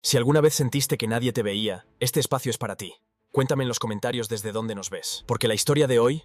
Si alguna vez sentiste que nadie te veía, este espacio es para ti. Cuéntame en los comentarios desde dónde nos ves, porque la historia de hoy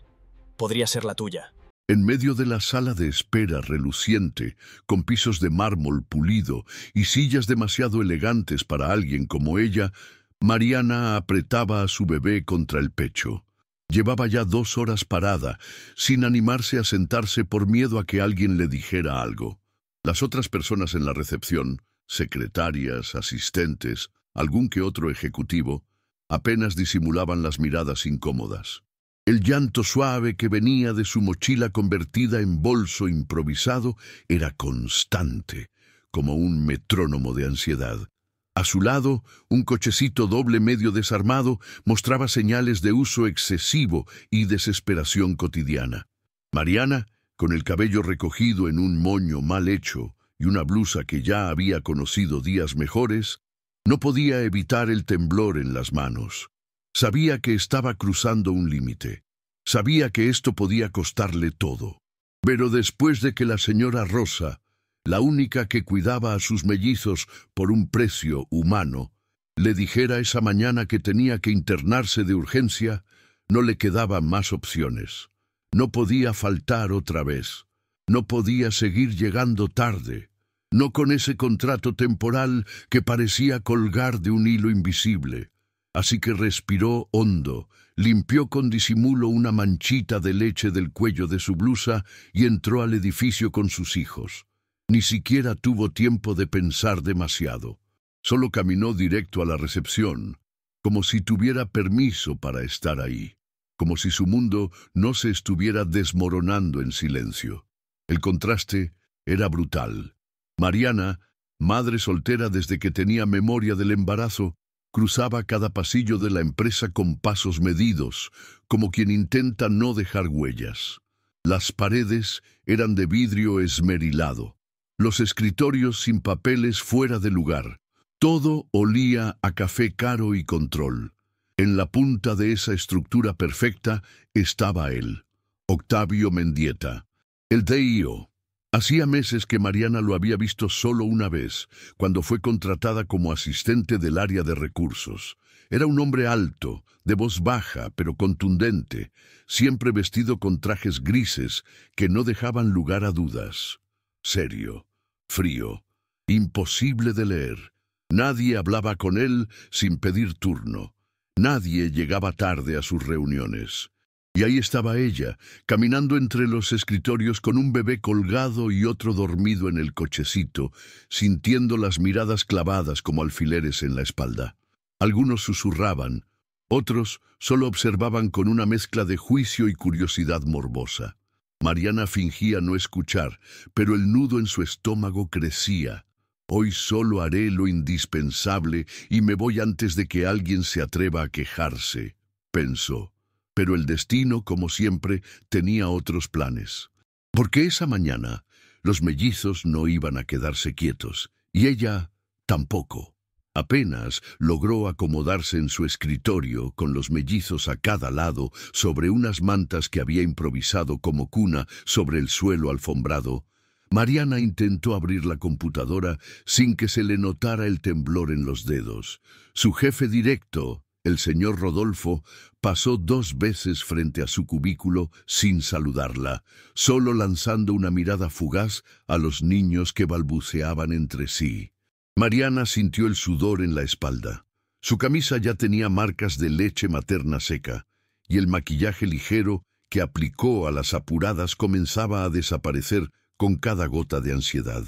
podría ser la tuya. En medio de la sala de espera reluciente, con pisos de mármol pulido y sillas demasiado elegantes para alguien como ella, Mariana apretaba a su bebé contra el pecho. Llevaba ya 2 horas parada, sin animarse a sentarse por miedo a que alguien le dijera algo. Las otras personas en la recepción, secretarias, asistentes, algún que otro ejecutivo, apenas disimulaban las miradas incómodas. El llanto suave que venía de su mochila convertida en bolso improvisado era constante, como un metrónomo de ansiedad. A su lado, un cochecito doble medio desarmado mostraba señales de uso excesivo y desesperación cotidiana. Mariana, con el cabello recogido en un moño mal hecho y una blusa que ya había conocido días mejores, no podía evitar el temblor en las manos. Sabía que estaba cruzando un límite. Sabía que esto podía costarle todo. Pero después de que la señora Rosa, la única que cuidaba a sus mellizos por un precio humano, le dijera esa mañana que tenía que internarse de urgencia, no le quedaban más opciones. No podía faltar otra vez. No podía seguir llegando tarde. No con ese contrato temporal que parecía colgar de un hilo invisible. Así que respiró hondo, limpió con disimulo una manchita de leche del cuello de su blusa y entró al edificio con sus hijos. Ni siquiera tuvo tiempo de pensar demasiado. Solo caminó directo a la recepción, como si tuviera permiso para estar ahí, como si su mundo no se estuviera desmoronando en silencio. El contraste era brutal. Mariana, madre soltera desde que tenía memoria del embarazo, cruzaba cada pasillo de la empresa con pasos medidos, como quien intenta no dejar huellas. Las paredes eran de vidrio esmerilado, los escritorios sin papeles fuera de lugar. Todo olía a café caro y control. En la punta de esa estructura perfecta estaba él, Octavio Mendieta, el DIO. Hacía meses que Mariana lo había visto solo una vez, cuando fue contratada como asistente del área de recursos. Era un hombre alto, de voz baja pero contundente, siempre vestido con trajes grises que no dejaban lugar a dudas. Serio, frío, imposible de leer. Nadie hablaba con él sin pedir turno. Nadie llegaba tarde a sus reuniones. Y ahí estaba ella, caminando entre los escritorios con un bebé colgado y otro dormido en el cochecito, sintiendo las miradas clavadas como alfileres en la espalda. Algunos susurraban, otros solo observaban con una mezcla de juicio y curiosidad morbosa. Mariana fingía no escuchar, pero el nudo en su estómago crecía. Hoy solo haré lo indispensable y me voy antes de que alguien se atreva a quejarse, pensó. Pero el destino, como siempre, tenía otros planes. Porque esa mañana los mellizos no iban a quedarse quietos, y ella tampoco. Apenas logró acomodarse en su escritorio, con los mellizos a cada lado, sobre unas mantas que había improvisado como cuna sobre el suelo alfombrado. Mariana intentó abrir la computadora sin que se le notara el temblor en los dedos. Su jefe directo, el señor Rodolfo, pasó 2 veces frente a su cubículo sin saludarla, solo lanzando una mirada fugaz a los niños que balbuceaban entre sí. Mariana sintió el sudor en la espalda. Su camisa ya tenía marcas de leche materna seca, y el maquillaje ligero que aplicó a las apuradas comenzaba a desaparecer con cada gota de ansiedad.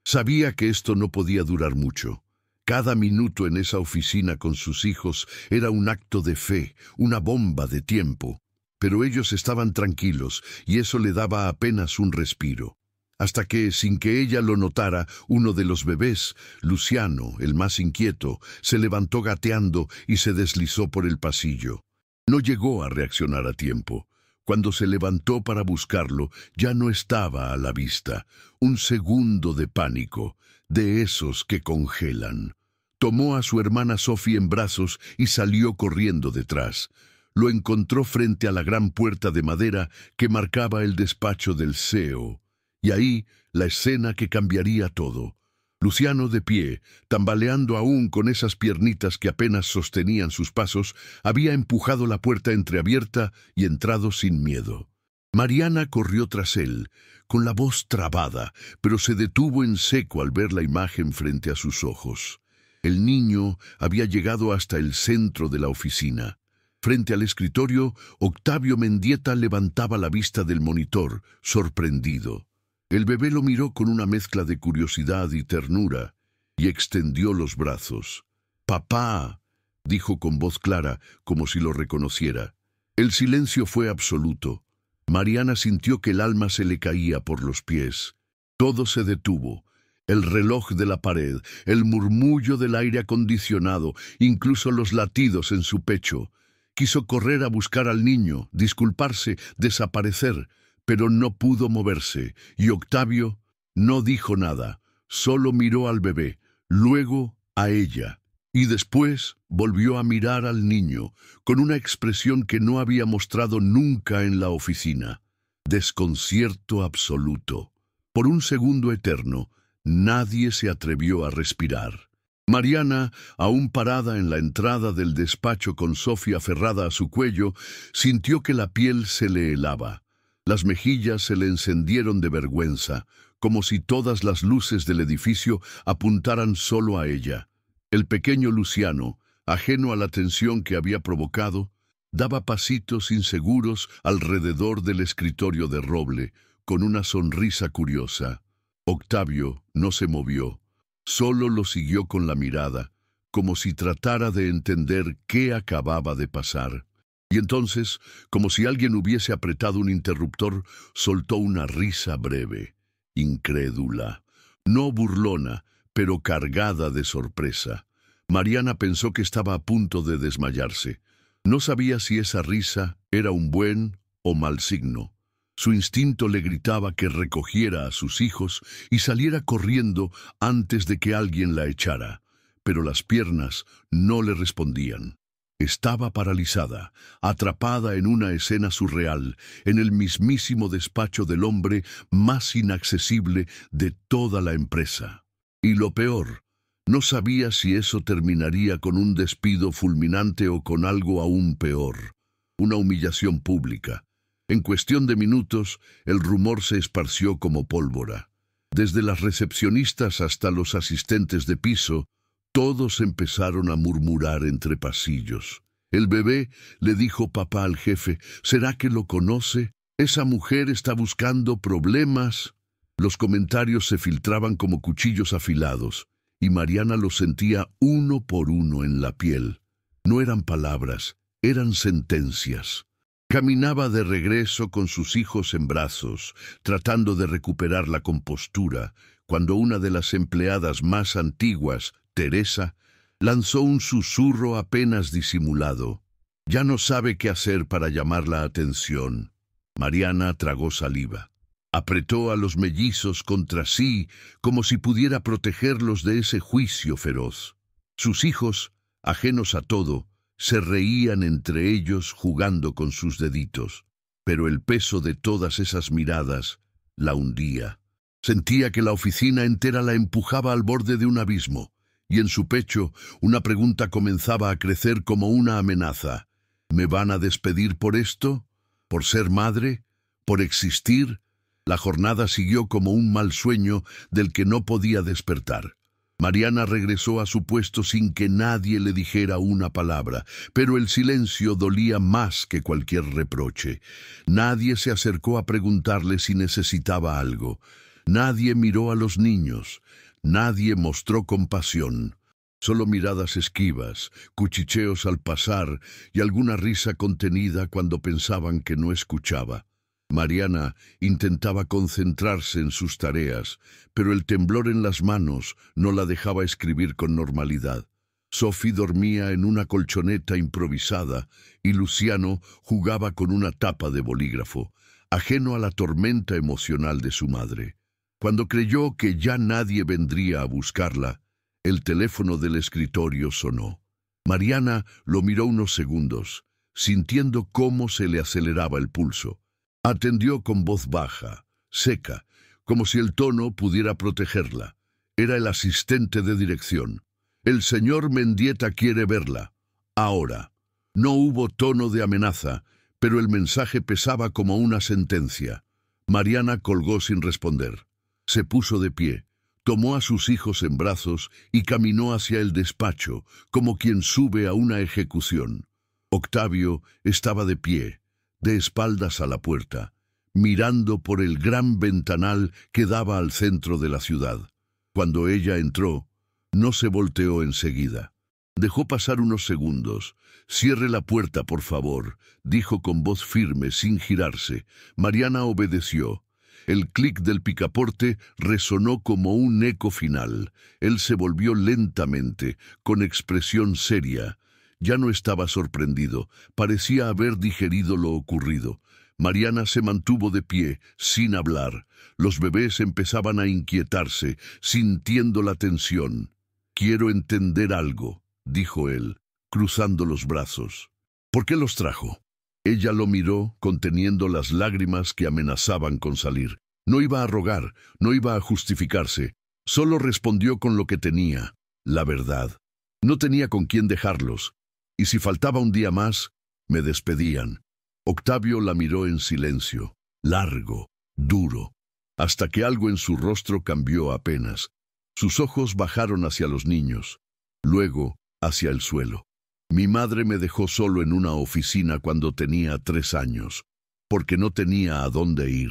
Sabía que esto no podía durar mucho. Cada minuto en esa oficina con sus hijos era un acto de fe, una bomba de tiempo. Pero ellos estaban tranquilos y eso le daba apenas un respiro. Hasta que, sin que ella lo notara, uno de los bebés, Luciano, el más inquieto, se levantó gateando y se deslizó por el pasillo. No llegó a reaccionar a tiempo. Cuando se levantó para buscarlo, ya no estaba a la vista. Un segundo de pánico, de esos que congelan. Tomó a su hermana Sophie en brazos y salió corriendo detrás. Lo encontró frente a la gran puerta de madera que marcaba el despacho del CEO. Y ahí, la escena que cambiaría todo. Luciano, de pie, tambaleando aún con esas piernitas que apenas sostenían sus pasos, había empujado la puerta entreabierta y entrado sin miedo. Mariana corrió tras él, con la voz trabada, pero se detuvo en seco al ver la imagen frente a sus ojos. El niño había llegado hasta el centro de la oficina. Frente al escritorio, Octavio Mendieta levantaba la vista del monitor, sorprendido. El bebé lo miró con una mezcla de curiosidad y ternura, y extendió los brazos. «Papá», dijo con voz clara, como si lo reconociera. El silencio fue absoluto. Mariana sintió que el alma se le caía por los pies. Todo se detuvo. El reloj de la pared, el murmullo del aire acondicionado, incluso los latidos en su pecho. Quiso correr a buscar al niño, disculparse, desaparecer, pero no pudo moverse, y Octavio no dijo nada, solo miró al bebé, luego a ella, y después volvió a mirar al niño, con una expresión que no había mostrado nunca en la oficina. Desconcierto absoluto. Por un segundo eterno, nadie se atrevió a respirar. Mariana, aún parada en la entrada del despacho con Sofía aferrada a su cuello, sintió que la piel se le helaba. Las mejillas se le encendieron de vergüenza, como si todas las luces del edificio apuntaran solo a ella. El pequeño Luciano, ajeno a la tensión que había provocado, daba pasitos inseguros alrededor del escritorio de roble, con una sonrisa curiosa. Octavio no se movió, solo lo siguió con la mirada, como si tratara de entender qué acababa de pasar. Y entonces, como si alguien hubiese apretado un interruptor, soltó una risa breve, incrédula, no burlona, pero cargada de sorpresa. Mariana pensó que estaba a punto de desmayarse. No sabía si esa risa era un buen o mal signo. Su instinto le gritaba que recogiera a sus hijos y saliera corriendo antes de que alguien la echara, pero las piernas no le respondían. Estaba paralizada, atrapada en una escena surreal, en el mismísimo despacho del hombre más inaccesible de toda la empresa. Y lo peor, no sabía si eso terminaría con un despido fulminante o con algo aún peor, una humillación pública. En cuestión de minutos, el rumor se esparció como pólvora. Desde las recepcionistas hasta los asistentes de piso, todos empezaron a murmurar entre pasillos. El bebé le dijo papá al jefe, ¿será que lo conoce? ¿Esa mujer está buscando problemas? Los comentarios se filtraban como cuchillos afilados, y Mariana los sentía uno por uno en la piel. No eran palabras, eran sentencias. Caminaba de regreso con sus hijos en brazos, tratando de recuperar la compostura, cuando una de las empleadas más antiguas, Teresa, lanzó un susurro apenas disimulado. Ya no sabe qué hacer para llamar la atención. Mariana tragó saliva. Apretó a los mellizos contra sí, como si pudiera protegerlos de ese juicio feroz. Sus hijos, ajenos a todo, se reían entre ellos jugando con sus deditos, pero el peso de todas esas miradas la hundía. Sentía que la oficina entera la empujaba al borde de un abismo, y en su pecho una pregunta comenzaba a crecer como una amenaza. ¿Me van a despedir por esto? ¿Por ser madre? ¿Por existir? La jornada siguió como un mal sueño del que no podía despertar. Mariana regresó a su puesto sin que nadie le dijera una palabra, pero el silencio dolía más que cualquier reproche. Nadie se acercó a preguntarle si necesitaba algo. Nadie miró a los niños. Nadie mostró compasión. Solo miradas esquivas, cuchicheos al pasar y alguna risa contenida cuando pensaban que no escuchaba. Mariana intentaba concentrarse en sus tareas, pero el temblor en las manos no la dejaba escribir con normalidad. Sophie dormía en una colchoneta improvisada y Luciano jugaba con una tapa de bolígrafo, ajeno a la tormenta emocional de su madre. Cuando creyó que ya nadie vendría a buscarla, el teléfono del escritorio sonó. Mariana lo miró unos segundos, sintiendo cómo se le aceleraba el pulso. Atendió con voz baja, seca, como si el tono pudiera protegerla. Era el asistente de dirección. El señor Mendieta quiere verla. Ahora. No hubo tono de amenaza, pero el mensaje pesaba como una sentencia. Mariana colgó sin responder. Se puso de pie, tomó a sus hijos en brazos y caminó hacia el despacho, como quien sube a una ejecución. Octavio estaba de pie, de espaldas a la puerta, mirando por el gran ventanal que daba al centro de la ciudad. Cuando ella entró, no se volteó enseguida. Dejó pasar unos segundos. «Cierre la puerta, por favor», dijo con voz firme, sin girarse. Mariana obedeció. El clic del picaporte resonó como un eco final. Él se volvió lentamente, con expresión seria. Ya no estaba sorprendido, parecía haber digerido lo ocurrido. Mariana se mantuvo de pie, sin hablar. Los bebés empezaban a inquietarse, sintiendo la tensión. «Quiero entender algo», dijo él, cruzando los brazos. «¿Por qué los trajo?» Ella lo miró, conteniendo las lágrimas que amenazaban con salir. No iba a rogar, no iba a justificarse. Solo respondió con lo que tenía, la verdad. No tenía con quién dejarlos, y si faltaba un día más, me despedían. Octavio la miró en silencio, largo, duro, hasta que algo en su rostro cambió apenas. Sus ojos bajaron hacia los niños, luego hacia el suelo. «Mi madre me dejó solo en una oficina cuando tenía 3 años, porque no tenía a dónde ir.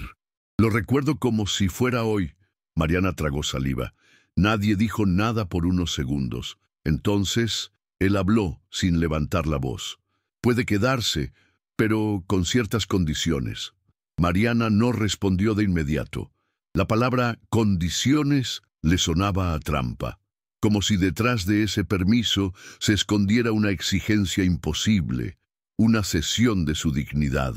Lo recuerdo como si fuera hoy». Mariana tragó saliva. Nadie dijo nada por unos segundos. Entonces, él habló sin levantar la voz. «Puede quedarse, pero con ciertas condiciones». Mariana no respondió de inmediato. La palabra «condiciones» le sonaba a trampa, como si detrás de ese permiso se escondiera una exigencia imposible, una cesión de su dignidad.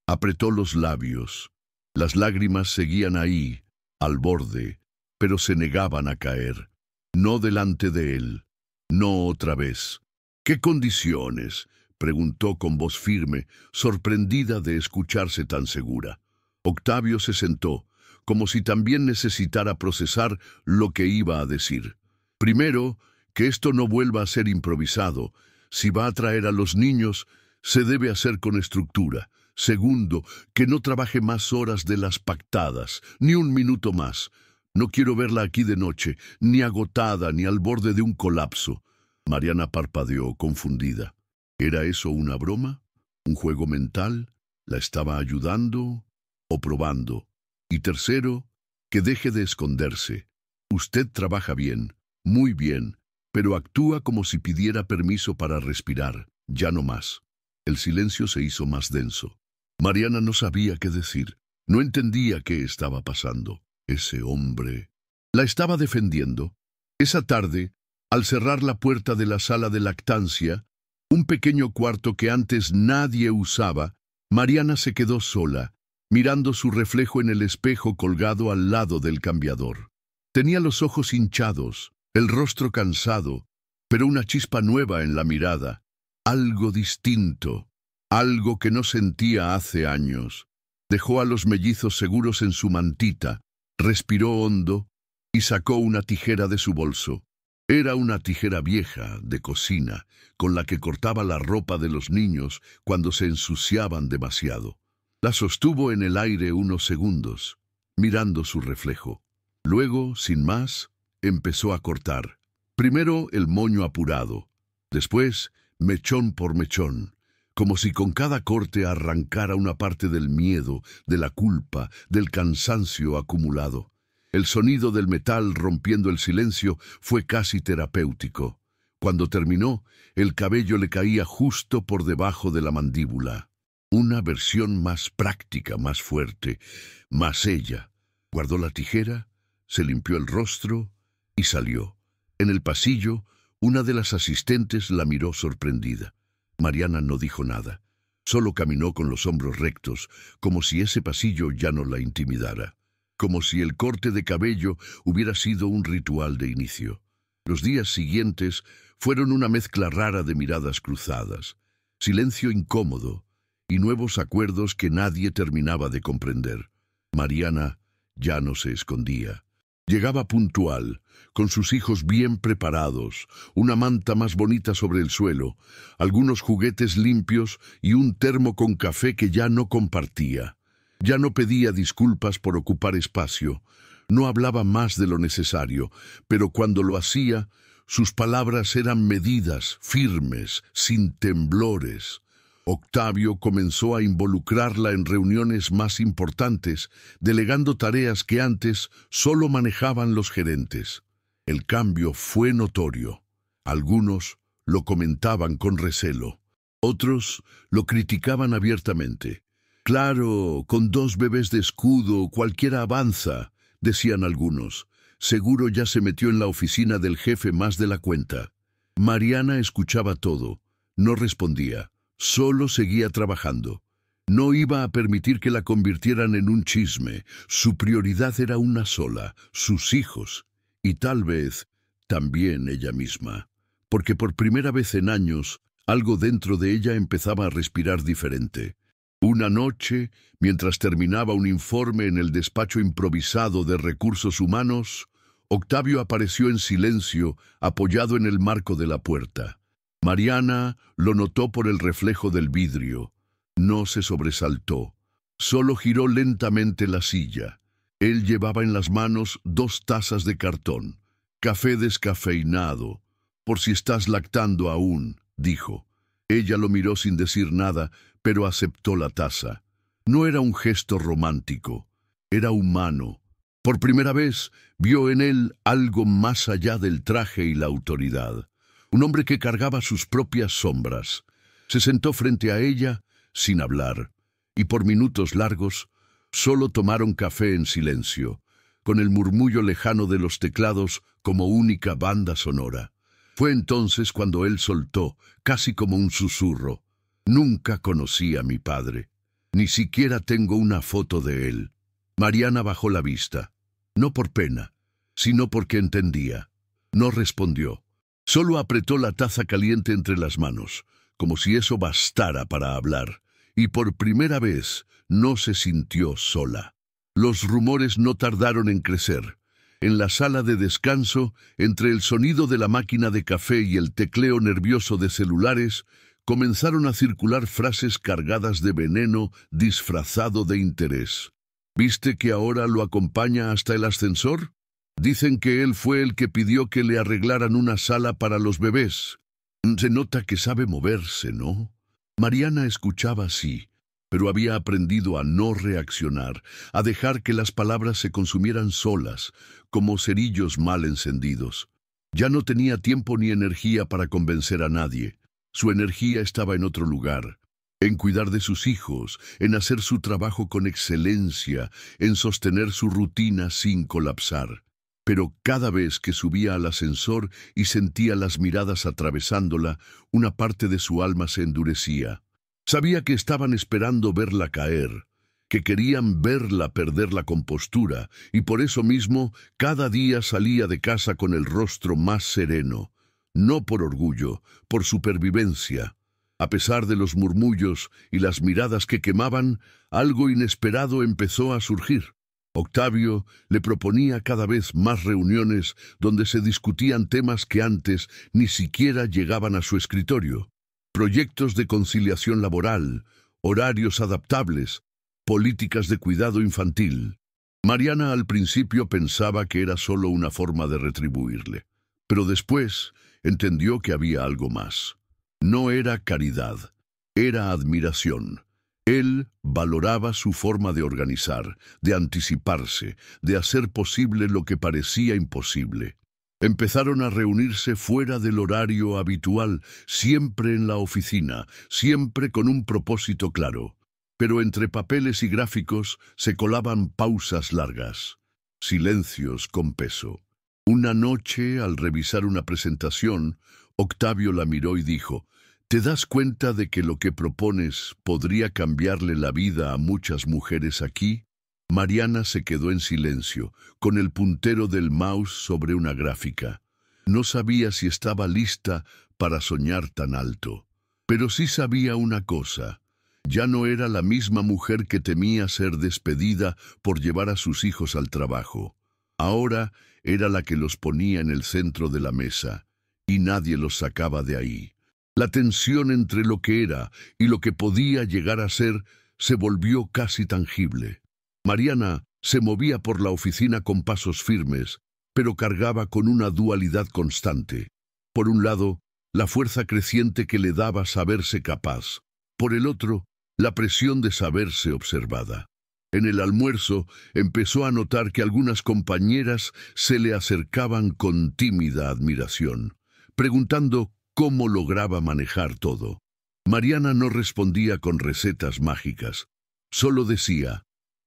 Apretó los labios. Las lágrimas seguían ahí, al borde, pero se negaban a caer. No delante de él, no otra vez. «¿Qué condiciones?», preguntó con voz firme, sorprendida de escucharse tan segura. Octavio se sentó, como si también necesitara procesar lo que iba a decir. «Primero, que esto no vuelva a ser improvisado. Si va a traer a los niños, se debe hacer con estructura. Segundo, que no trabaje más horas de las pactadas, ni un minuto más. No quiero verla aquí de noche, ni agotada, ni al borde de un colapso». Mariana parpadeó, confundida. ¿Era eso una broma? ¿Un juego mental? ¿La estaba ayudando o probando? Y tercero, que deje de esconderse. Usted trabaja bien, muy bien, pero actúa como si pidiera permiso para respirar, ya no más. El silencio se hizo más denso. Mariana no sabía qué decir, no entendía qué estaba pasando. Ese hombre la estaba defendiendo. Esa tarde, al cerrar la puerta de la sala de lactancia, un pequeño cuarto que antes nadie usaba, Mariana se quedó sola, mirando su reflejo en el espejo colgado al lado del cambiador. Tenía los ojos hinchados, el rostro cansado, pero una chispa nueva en la mirada, algo distinto, algo que no sentía hace años. Dejó a los mellizos seguros en su mantita, respiró hondo y sacó una tijera de su bolso. Era una tijera vieja, de cocina, con la que cortaba la ropa de los niños cuando se ensuciaban demasiado. La sostuvo en el aire unos segundos, mirando su reflejo. Luego, sin más, empezó a cortar. Primero el moño apurado, después mechón por mechón, como si con cada corte arrancara una parte del miedo, de la culpa, del cansancio acumulado. El sonido del metal rompiendo el silencio fue casi terapéutico. Cuando terminó, el cabello le caía justo por debajo de la mandíbula. Una versión más práctica, más fuerte, más ella. Guardó la tijera, se limpió el rostro y salió. En el pasillo, una de las asistentes la miró sorprendida. Mariana no dijo nada. Solo caminó con los hombros rectos, como si ese pasillo ya no la intimidara. Como si el corte de cabello hubiera sido un ritual de inicio. Los días siguientes fueron una mezcla rara de miradas cruzadas, silencio incómodo y nuevos acuerdos que nadie terminaba de comprender. Mariana ya no se escondía. Llegaba puntual, con sus hijos bien preparados, una manta más bonita sobre el suelo, algunos juguetes limpios y un termo con café que ya no compartía. Ya no pedía disculpas por ocupar espacio, no hablaba más de lo necesario, pero cuando lo hacía, sus palabras eran medidas, firmes, sin temblores. Octavio comenzó a involucrarla en reuniones más importantes, delegando tareas que antes solo manejaban los gerentes. El cambio fue notorio. Algunos lo comentaban con recelo, otros lo criticaban abiertamente. Claro, con 2 bebés de escudo cualquiera avanza, decían algunos. Seguro ya se metió en la oficina del jefe más de la cuenta. Mariana escuchaba todo, no respondía. Solo seguía trabajando. No iba a permitir que la convirtieran en un chisme. Su prioridad era una sola, sus hijos, y tal vez también ella misma. Porque por primera vez en años, algo dentro de ella empezaba a respirar diferente. Una noche, mientras terminaba un informe en el despacho improvisado de recursos humanos, Octavio apareció en silencio, apoyado en el marco de la puerta. Mariana lo notó por el reflejo del vidrio. No se sobresaltó. Solo giró lentamente la silla. Él llevaba en las manos 2 tazas de cartón. Café descafeinado. Por si estás lactando aún, dijo. Ella lo miró sin decir nada, pero aceptó la taza. No era un gesto romántico. Era humano. Por primera vez vio en él algo más allá del traje y la autoridad. Un hombre que cargaba sus propias sombras. Se sentó frente a ella, sin hablar, y por minutos largos solo tomaron café en silencio, con el murmullo lejano de los teclados como única banda sonora. Fue entonces cuando él soltó, casi como un susurro. Nunca conocí a mi padre. Ni siquiera tengo una foto de él. Mariana bajó la vista. No por pena, sino porque entendía. No respondió. Solo apretó la taza caliente entre las manos, como si eso bastara para hablar, y por primera vez no se sintió sola. Los rumores no tardaron en crecer. En la sala de descanso, entre el sonido de la máquina de café y el tecleo nervioso de celulares, comenzaron a circular frases cargadas de veneno disfrazado de interés. ¿Viste que ahora lo acompaña hasta el ascensor? Dicen que él fue el que pidió que le arreglaran una sala para los bebés. Se nota que sabe moverse, ¿no? Mariana escuchaba así, pero había aprendido a no reaccionar, a dejar que las palabras se consumieran solas, como cerillos mal encendidos. Ya no tenía tiempo ni energía para convencer a nadie. Su energía estaba en otro lugar, en cuidar de sus hijos, en hacer su trabajo con excelencia, en sostener su rutina sin colapsar. Pero cada vez que subía al ascensor y sentía las miradas atravesándola, una parte de su alma se endurecía. Sabía que estaban esperando verla caer, que querían verla perder la compostura, y por eso mismo cada día salía de casa con el rostro más sereno. No por orgullo, por supervivencia. A pesar de los murmullos y las miradas que quemaban, algo inesperado empezó a surgir. Octavio le proponía cada vez más reuniones donde se discutían temas que antes ni siquiera llegaban a su escritorio. Proyectos de conciliación laboral, horarios adaptables, políticas de cuidado infantil. Mariana al principio pensaba que era solo una forma de retribuirle, pero después entendió que había algo más. No era caridad, era admiración. Él valoraba su forma de organizar, de anticiparse, de hacer posible lo que parecía imposible. Empezaron a reunirse fuera del horario habitual, siempre en la oficina, siempre con un propósito claro. Pero entre papeles y gráficos se colaban pausas largas, silencios con peso. Una noche, al revisar una presentación, Octavio la miró y dijo: ¿Te das cuenta de que lo que propones podría cambiarle la vida a muchas mujeres aquí? Mariana se quedó en silencio, con el puntero del mouse sobre una gráfica. No sabía si estaba lista para soñar tan alto. Pero sí sabía una cosa. Ya no era la misma mujer que temía ser despedida por llevar a sus hijos al trabajo. Ahora era la que los ponía en el centro de la mesa, y nadie los sacaba de ahí. La tensión entre lo que era y lo que podía llegar a ser se volvió casi tangible. Mariana se movía por la oficina con pasos firmes, pero cargaba con una dualidad constante. Por un lado, la fuerza creciente que le daba saberse capaz. Por el otro, la presión de saberse observada. En el almuerzo empezó a notar que algunas compañeras se le acercaban con tímida admiración, preguntando cómo lograba manejar todo. Mariana no respondía con recetas mágicas, solo decía,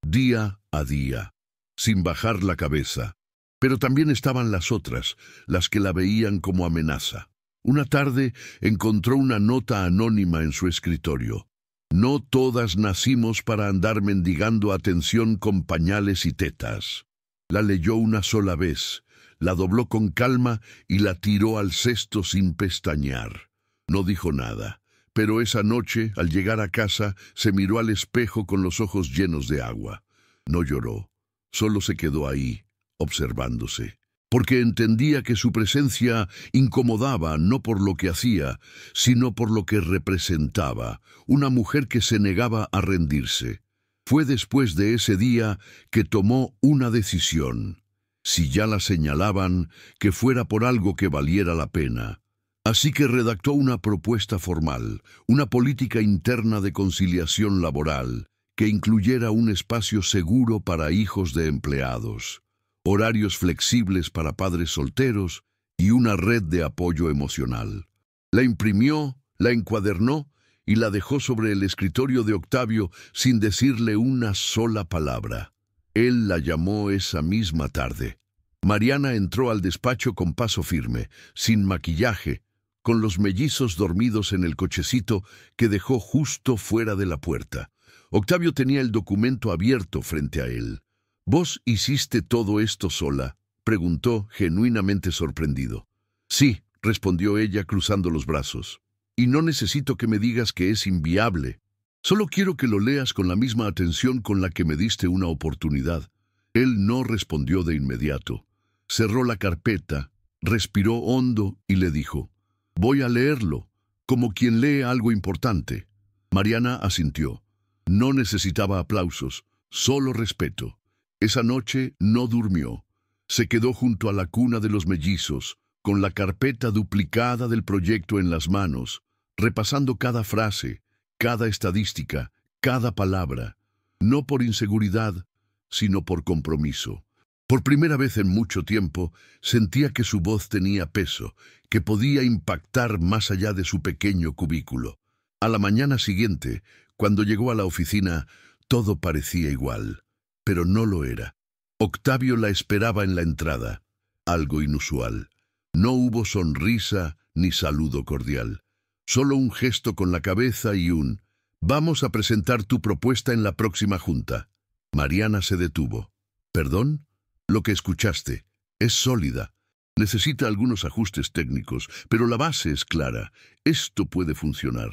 día a día, sin bajar la cabeza. Pero también estaban las otras, las que la veían como amenaza. Una tarde encontró una nota anónima en su escritorio. No todas nacimos para andar mendigando atención con pañales y tetas. La leyó una sola vez, la dobló con calma y la tiró al cesto sin pestañear. No dijo nada, pero esa noche, al llegar a casa, se miró al espejo con los ojos llenos de agua. No lloró, solo se quedó ahí, observándose, porque entendía que su presencia incomodaba no por lo que hacía, sino por lo que representaba, una mujer que se negaba a rendirse. Fue después de ese día que tomó una decisión. Si ya la señalaban, que fuera por algo que valiera la pena. Así que redactó una propuesta formal, una política interna de conciliación laboral, que incluyera un espacio seguro para hijos de empleados, horarios flexibles para padres solteros y una red de apoyo emocional. La imprimió, la encuadernó y la dejó sobre el escritorio de Octavio sin decirle una sola palabra. Él la llamó esa misma tarde. Mariana entró al despacho con paso firme, sin maquillaje, con los mellizos dormidos en el cochecito que dejó justo fuera de la puerta. Octavio tenía el documento abierto frente a él. ¿Vos hiciste todo esto sola?, preguntó, genuinamente sorprendido. Sí, respondió ella cruzando los brazos. Y no necesito que me digas que es inviable. Solo quiero que lo leas con la misma atención con la que me diste una oportunidad. Él no respondió de inmediato. Cerró la carpeta, respiró hondo y le dijo, «Voy a leerlo, como quien lee algo importante». Mariana asintió. No necesitaba aplausos, solo respeto. Esa noche no durmió. Se quedó junto a la cuna de los mellizos, con la carpeta duplicada del proyecto en las manos, repasando cada frase, cada estadística, cada palabra, no por inseguridad, sino por compromiso. Por primera vez en mucho tiempo, sentía que su voz tenía peso, que podía impactar más allá de su pequeño cubículo. A la mañana siguiente, cuando llegó a la oficina, todo parecía igual, pero no lo era. Octavio la esperaba en la entrada, algo inusual. No hubo sonrisa ni saludo cordial, solo un gesto con la cabeza y un «Vamos a presentar tu propuesta en la próxima junta». Mariana se detuvo. «¿Perdón? Lo que escuchaste es sólida. Necesita algunos ajustes técnicos, pero la base es clara. Esto puede funcionar».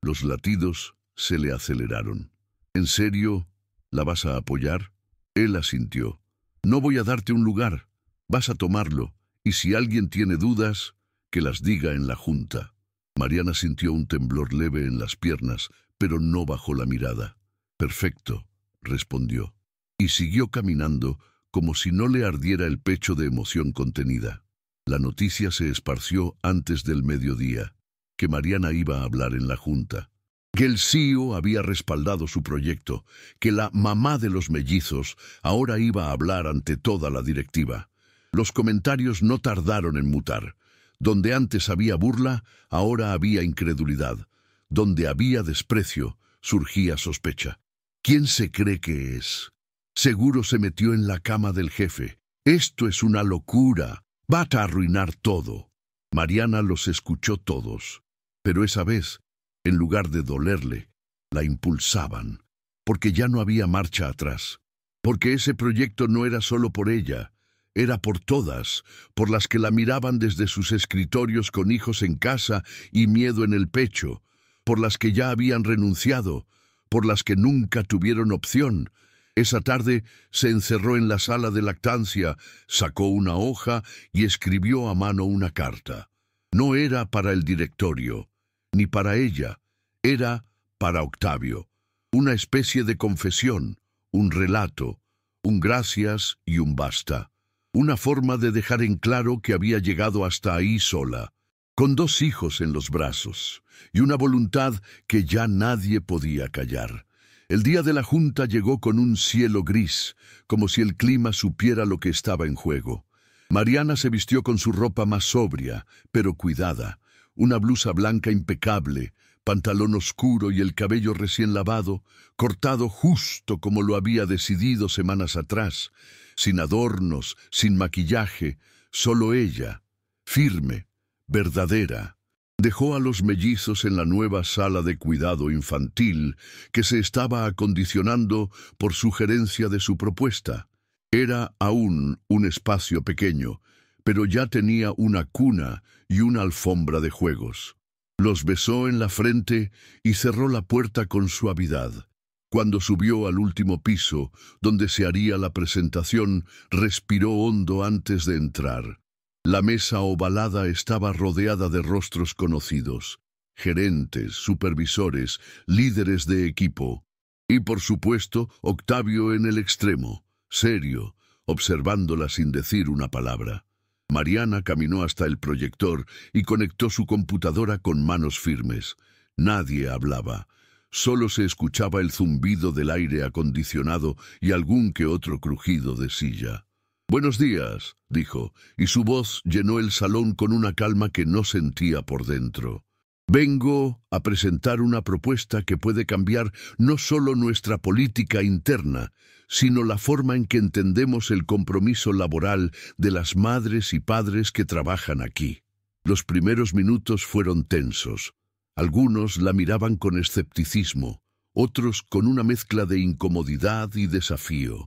Los latidos se le aceleraron. «¿En serio? ¿La vas a apoyar?» Él asintió. «No voy a darte un lugar. Vas a tomarlo. Y si alguien tiene dudas, que las diga en la junta». Mariana sintió un temblor leve en las piernas, pero no bajó la mirada. «Perfecto», respondió, y siguió caminando como si no le ardiera el pecho de emoción contenida. La noticia se esparció antes del mediodía, que Mariana iba a hablar en la junta, que el CEO había respaldado su proyecto, que la mamá de los mellizos ahora iba a hablar ante toda la directiva. Los comentarios no tardaron en mutar. Donde antes había burla, ahora había incredulidad. Donde había desprecio, surgía sospecha. ¿Quién se cree que es? Seguro se metió en la cama del jefe. Esto es una locura. Va a arruinar todo. Mariana los escuchó todos. Pero esa vez, en lugar de dolerle, la impulsaban. Porque ya no había marcha atrás. Porque ese proyecto no era solo por ella. Era por todas, por las que la miraban desde sus escritorios con hijos en casa y miedo en el pecho, por las que ya habían renunciado, por las que nunca tuvieron opción. Esa tarde se encerró en la sala de lactancia, sacó una hoja y escribió a mano una carta. No era para el directorio, ni para ella, era para Octavio. Una especie de confesión, un relato, un gracias y un basta. Una forma de dejar en claro que había llegado hasta ahí sola, con 2 hijos en los brazos, y una voluntad que ya nadie podía callar. El día de la junta llegó con un cielo gris, como si el clima supiera lo que estaba en juego. Mariana se vistió con su ropa más sobria, pero cuidada, una blusa blanca impecable, pantalón oscuro y el cabello recién lavado, cortado justo como lo había decidido semanas atrás, sin adornos, sin maquillaje, solo ella, firme, verdadera. Dejó a los mellizos en la nueva sala de cuidado infantil que se estaba acondicionando por sugerencia de su propuesta. Era aún un espacio pequeño, pero ya tenía una cuna y una alfombra de juegos. Los besó en la frente y cerró la puerta con suavidad. Cuando subió al último piso, donde se haría la presentación, respiró hondo antes de entrar. La mesa ovalada estaba rodeada de rostros conocidos, gerentes, supervisores, líderes de equipo. Y por supuesto, Octavio en el extremo, serio, observándola sin decir una palabra. Mariana caminó hasta el proyector y conectó su computadora con manos firmes. Nadie hablaba. Solo se escuchaba el zumbido del aire acondicionado y algún que otro crujido de silla. «Buenos días», dijo, y su voz llenó el salón con una calma que no sentía por dentro. «Vengo a presentar una propuesta que puede cambiar no solo nuestra política interna, sino la forma en que entendemos el compromiso laboral de las madres y padres que trabajan aquí». Los primeros minutos fueron tensos. Algunos la miraban con escepticismo, otros con una mezcla de incomodidad y desafío.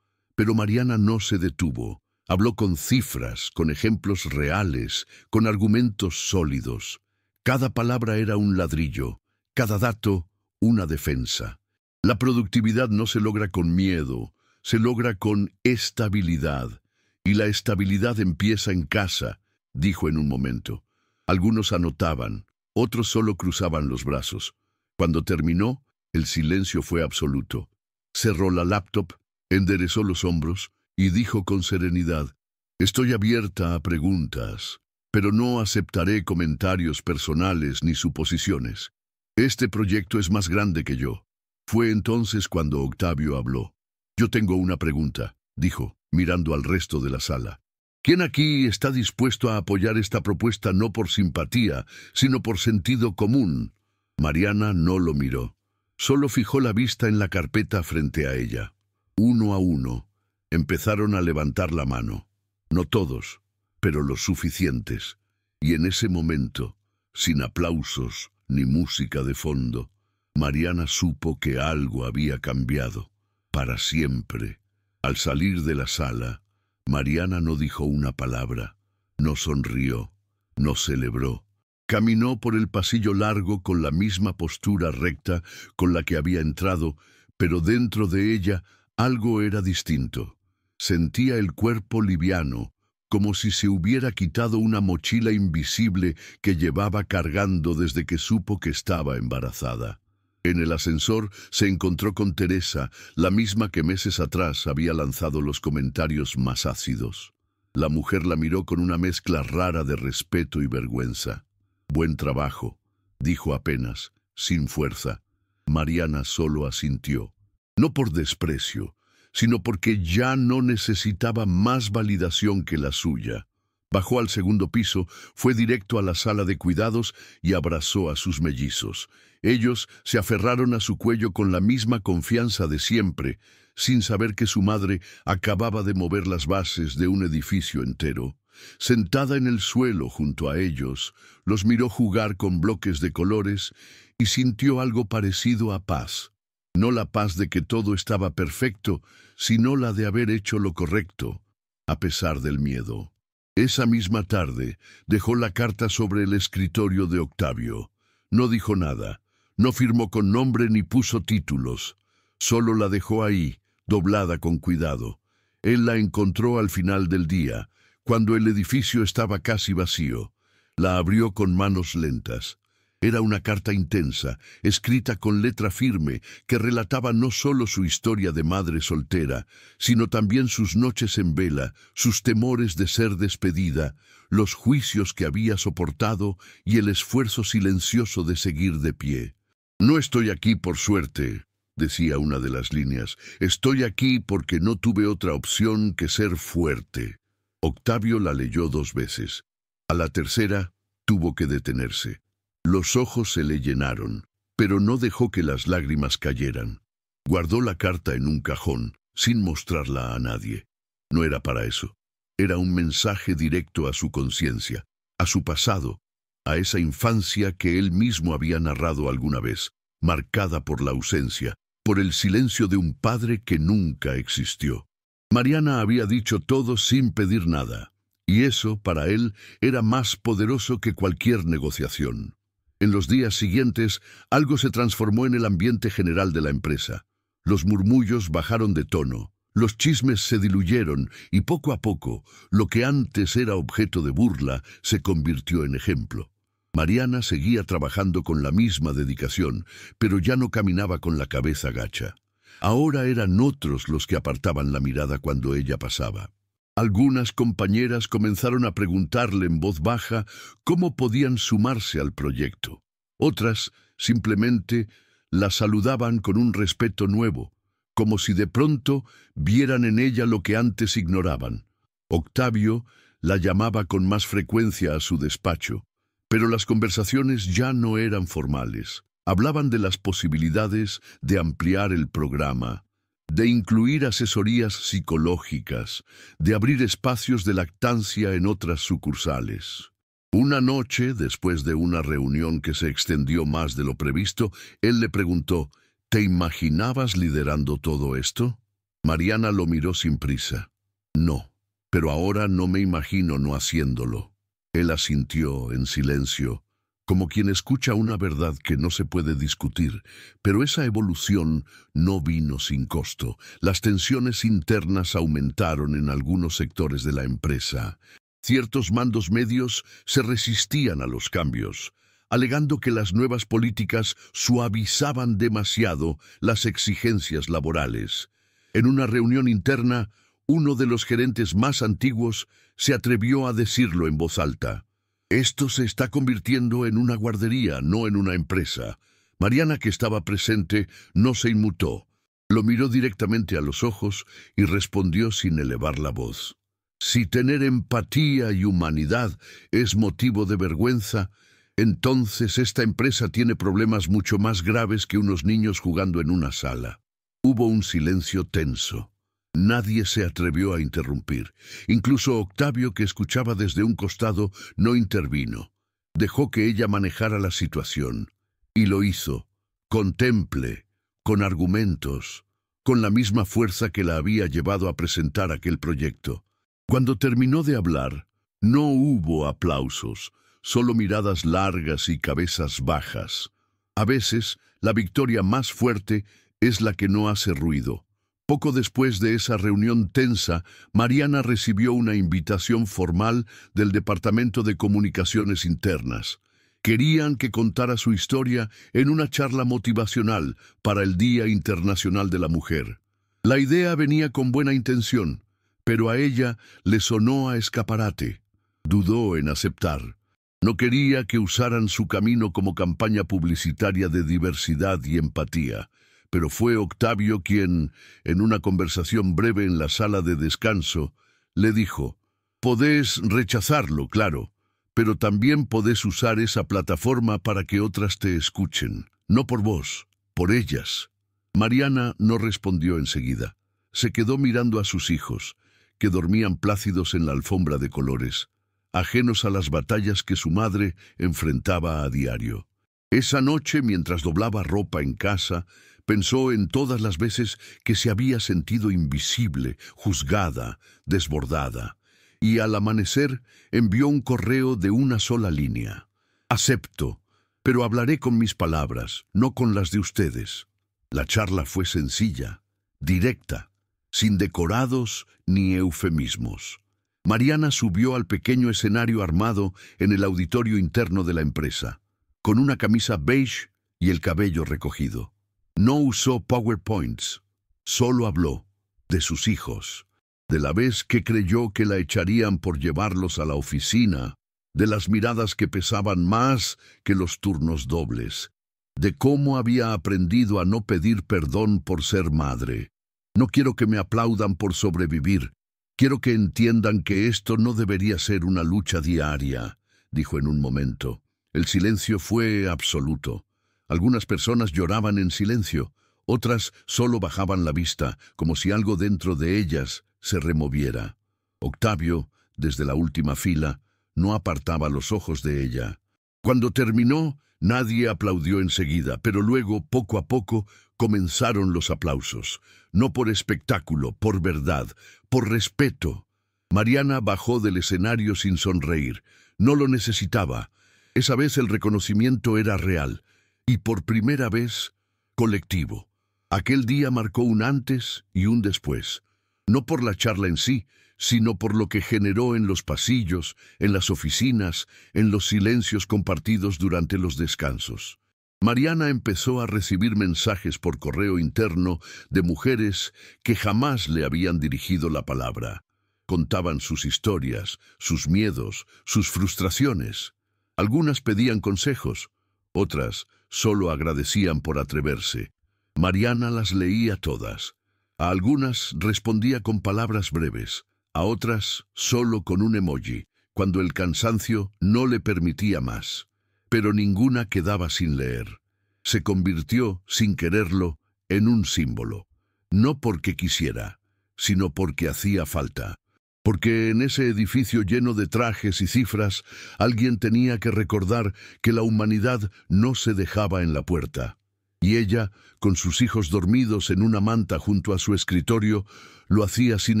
Pero Mariana no se detuvo. Habló con cifras, con ejemplos reales, con argumentos sólidos. Cada palabra era un ladrillo, cada dato una defensa. La productividad no se logra con miedo, se logra con estabilidad. Y la estabilidad empieza en casa, dijo en un momento. Algunos anotaban, otros solo cruzaban los brazos. Cuando terminó, el silencio fue absoluto. Cerró la laptop, enderezó los hombros y dijo con serenidad: «Estoy abierta a preguntas, pero no aceptaré comentarios personales ni suposiciones. Este proyecto es más grande que yo». Fue entonces cuando Octavio habló. «Yo tengo una pregunta», dijo, mirando al resto de la sala. «¿Quién aquí está dispuesto a apoyar esta propuesta no por simpatía, sino por sentido común?» Mariana no lo miró. Solo fijó la vista en la carpeta frente a ella. Uno a uno, empezaron a levantar la mano. No todos, pero los suficientes. Y en ese momento, sin aplausos ni música de fondo, Mariana supo que algo había cambiado, para siempre. Al salir de la sala, Mariana no dijo una palabra, no sonrió, no celebró. Caminó por el pasillo largo con la misma postura recta con la que había entrado, pero dentro de ella algo era distinto. Sentía el cuerpo liviano, como si se hubiera quitado una mochila invisible que llevaba cargando desde que supo que estaba embarazada. En el ascensor se encontró con Teresa, la misma que meses atrás había lanzado los comentarios más ácidos. La mujer la miró con una mezcla rara de respeto y vergüenza. «Buen trabajo», dijo apenas, sin fuerza. Mariana solo asintió. No por desprecio, sino porque ya no necesitaba más validación que la suya. Bajó al segundo piso, fue directo a la sala de cuidados y abrazó a sus mellizos. Ellos se aferraron a su cuello con la misma confianza de siempre, sin saber que su madre acababa de mover las bases de un edificio entero. Sentada en el suelo junto a ellos, los miró jugar con bloques de colores y sintió algo parecido a paz. No la paz de que todo estaba perfecto, sino la de haber hecho lo correcto, a pesar del miedo. Esa misma tarde dejó la carta sobre el escritorio de Octavio. No dijo nada, no firmó con nombre ni puso títulos. Solo la dejó ahí, doblada con cuidado. Él la encontró al final del día, cuando el edificio estaba casi vacío. La abrió con manos lentas. Era una carta intensa, escrita con letra firme, que relataba no solo su historia de madre soltera, sino también sus noches en vela, sus temores de ser despedida, los juicios que había soportado y el esfuerzo silencioso de seguir de pie. «No estoy aquí por suerte», decía una de las líneas. «Estoy aquí porque no tuve otra opción que ser fuerte». Octavio la leyó 2 veces. A la tercera, tuvo que detenerse. Los ojos se le llenaron, pero no dejó que las lágrimas cayeran. Guardó la carta en un cajón, sin mostrarla a nadie. No era para eso. Era un mensaje directo a su conciencia, a su pasado, a esa infancia que él mismo había narrado alguna vez, marcada por la ausencia, por el silencio de un padre que nunca existió. Mariana había dicho todo sin pedir nada, y eso, para él, era más poderoso que cualquier negociación. En los días siguientes, algo se transformó en el ambiente general de la empresa. Los murmullos bajaron de tono, los chismes se diluyeron y poco a poco, lo que antes era objeto de burla se convirtió en ejemplo. Mariana seguía trabajando con la misma dedicación, pero ya no caminaba con la cabeza gacha. Ahora eran otros los que apartaban la mirada cuando ella pasaba. Algunas compañeras comenzaron a preguntarle en voz baja cómo podían sumarse al proyecto. Otras, simplemente, la saludaban con un respeto nuevo, como si de pronto vieran en ella lo que antes ignoraban. Octavio la llamaba con más frecuencia a su despacho, pero las conversaciones ya no eran formales. Hablaban de las posibilidades de ampliar el programa, de incluir asesorías psicológicas, de abrir espacios de lactancia en otras sucursales. Una noche, después de una reunión que se extendió más de lo previsto, él le preguntó, «¿Te imaginabas liderando todo esto?» Mariana lo miró sin prisa. «No, pero ahora no me imagino no haciéndolo». Él asintió en silencio, como quien escucha una verdad que no se puede discutir, pero esa evolución no vino sin costo. Las tensiones internas aumentaron en algunos sectores de la empresa. Ciertos mandos medios se resistían a los cambios, alegando que las nuevas políticas suavizaban demasiado las exigencias laborales. En una reunión interna, uno de los gerentes más antiguos se atrevió a decirlo en voz alta. «Esto se está convirtiendo en una guardería, no en una empresa». Mariana, que estaba presente, no se inmutó. Lo miró directamente a los ojos y respondió sin elevar la voz. «Si tener empatía y humanidad es motivo de vergüenza, entonces esta empresa tiene problemas mucho más graves que unos niños jugando en una sala». Hubo un silencio tenso. Nadie se atrevió a interrumpir. Incluso Octavio, que escuchaba desde un costado, no intervino. Dejó que ella manejara la situación. Y lo hizo, con temple, con argumentos, con la misma fuerza que la había llevado a presentar aquel proyecto. Cuando terminó de hablar, no hubo aplausos, solo miradas largas y cabezas bajas. A veces, la victoria más fuerte es la que no hace ruido. Poco después de esa reunión tensa, Mariana recibió una invitación formal del Departamento de Comunicaciones Internas. Querían que contara su historia en una charla motivacional para el Día Internacional de la Mujer. La idea venía con buena intención, pero a ella le sonó a escaparate. Dudó en aceptar. No quería que usaran su camino como campaña publicitaria de diversidad y empatía. Pero fue Octavio quien, en una conversación breve en la sala de descanso, le dijo, «Podés rechazarlo, claro, pero también podés usar esa plataforma para que otras te escuchen, no por vos, por ellas». Mariana no respondió enseguida. Se quedó mirando a sus hijos, que dormían plácidos en la alfombra de colores, ajenos a las batallas que su madre enfrentaba a diario. Esa noche, mientras doblaba ropa en casa, pensó en todas las veces que se había sentido invisible, juzgada, desbordada, y al amanecer envió un correo de una sola línea. «Acepto, pero hablaré con mis palabras, no con las de ustedes». La charla fue sencilla, directa, sin decorados ni eufemismos. Mariana subió al pequeño escenario armado en el auditorio interno de la empresa, con una camisa beige y el cabello recogido. No usó PowerPoints, solo habló de sus hijos, de la vez que creyó que la echarían por llevarlos a la oficina, de las miradas que pesaban más que los turnos dobles, de cómo había aprendido a no pedir perdón por ser madre. No quiero que me aplaudan por sobrevivir. Quiero que entiendan que esto no debería ser una lucha diaria, dijo en un momento. El silencio fue absoluto. Algunas personas lloraban en silencio, otras solo bajaban la vista, como si algo dentro de ellas se removiera. Octavio, desde la última fila, no apartaba los ojos de ella. Cuando terminó, nadie aplaudió enseguida, pero luego, poco a poco, comenzaron los aplausos. No por espectáculo, por verdad, por respeto. Mariana bajó del escenario sin sonreír. No lo necesitaba. Esa vez el reconocimiento era real, y por primera vez, colectivo. Aquel día marcó un antes y un después. No por la charla en sí, sino por lo que generó en los pasillos, en las oficinas, en los silencios compartidos durante los descansos. Mariana empezó a recibir mensajes por correo interno de mujeres que jamás le habían dirigido la palabra. Contaban sus historias, sus miedos, sus frustraciones. Algunas pedían consejos, otras solo agradecían por atreverse. Mariana las leía todas. A algunas respondía con palabras breves, a otras solo con un emoji, cuando el cansancio no le permitía más. Pero ninguna quedaba sin leer. Se convirtió, sin quererlo, en un símbolo. No porque quisiera, sino porque hacía falta. Porque en ese edificio lleno de trajes y cifras, alguien tenía que recordar que la humanidad no se dejaba en la puerta. Y ella, con sus hijos dormidos en una manta junto a su escritorio, lo hacía sin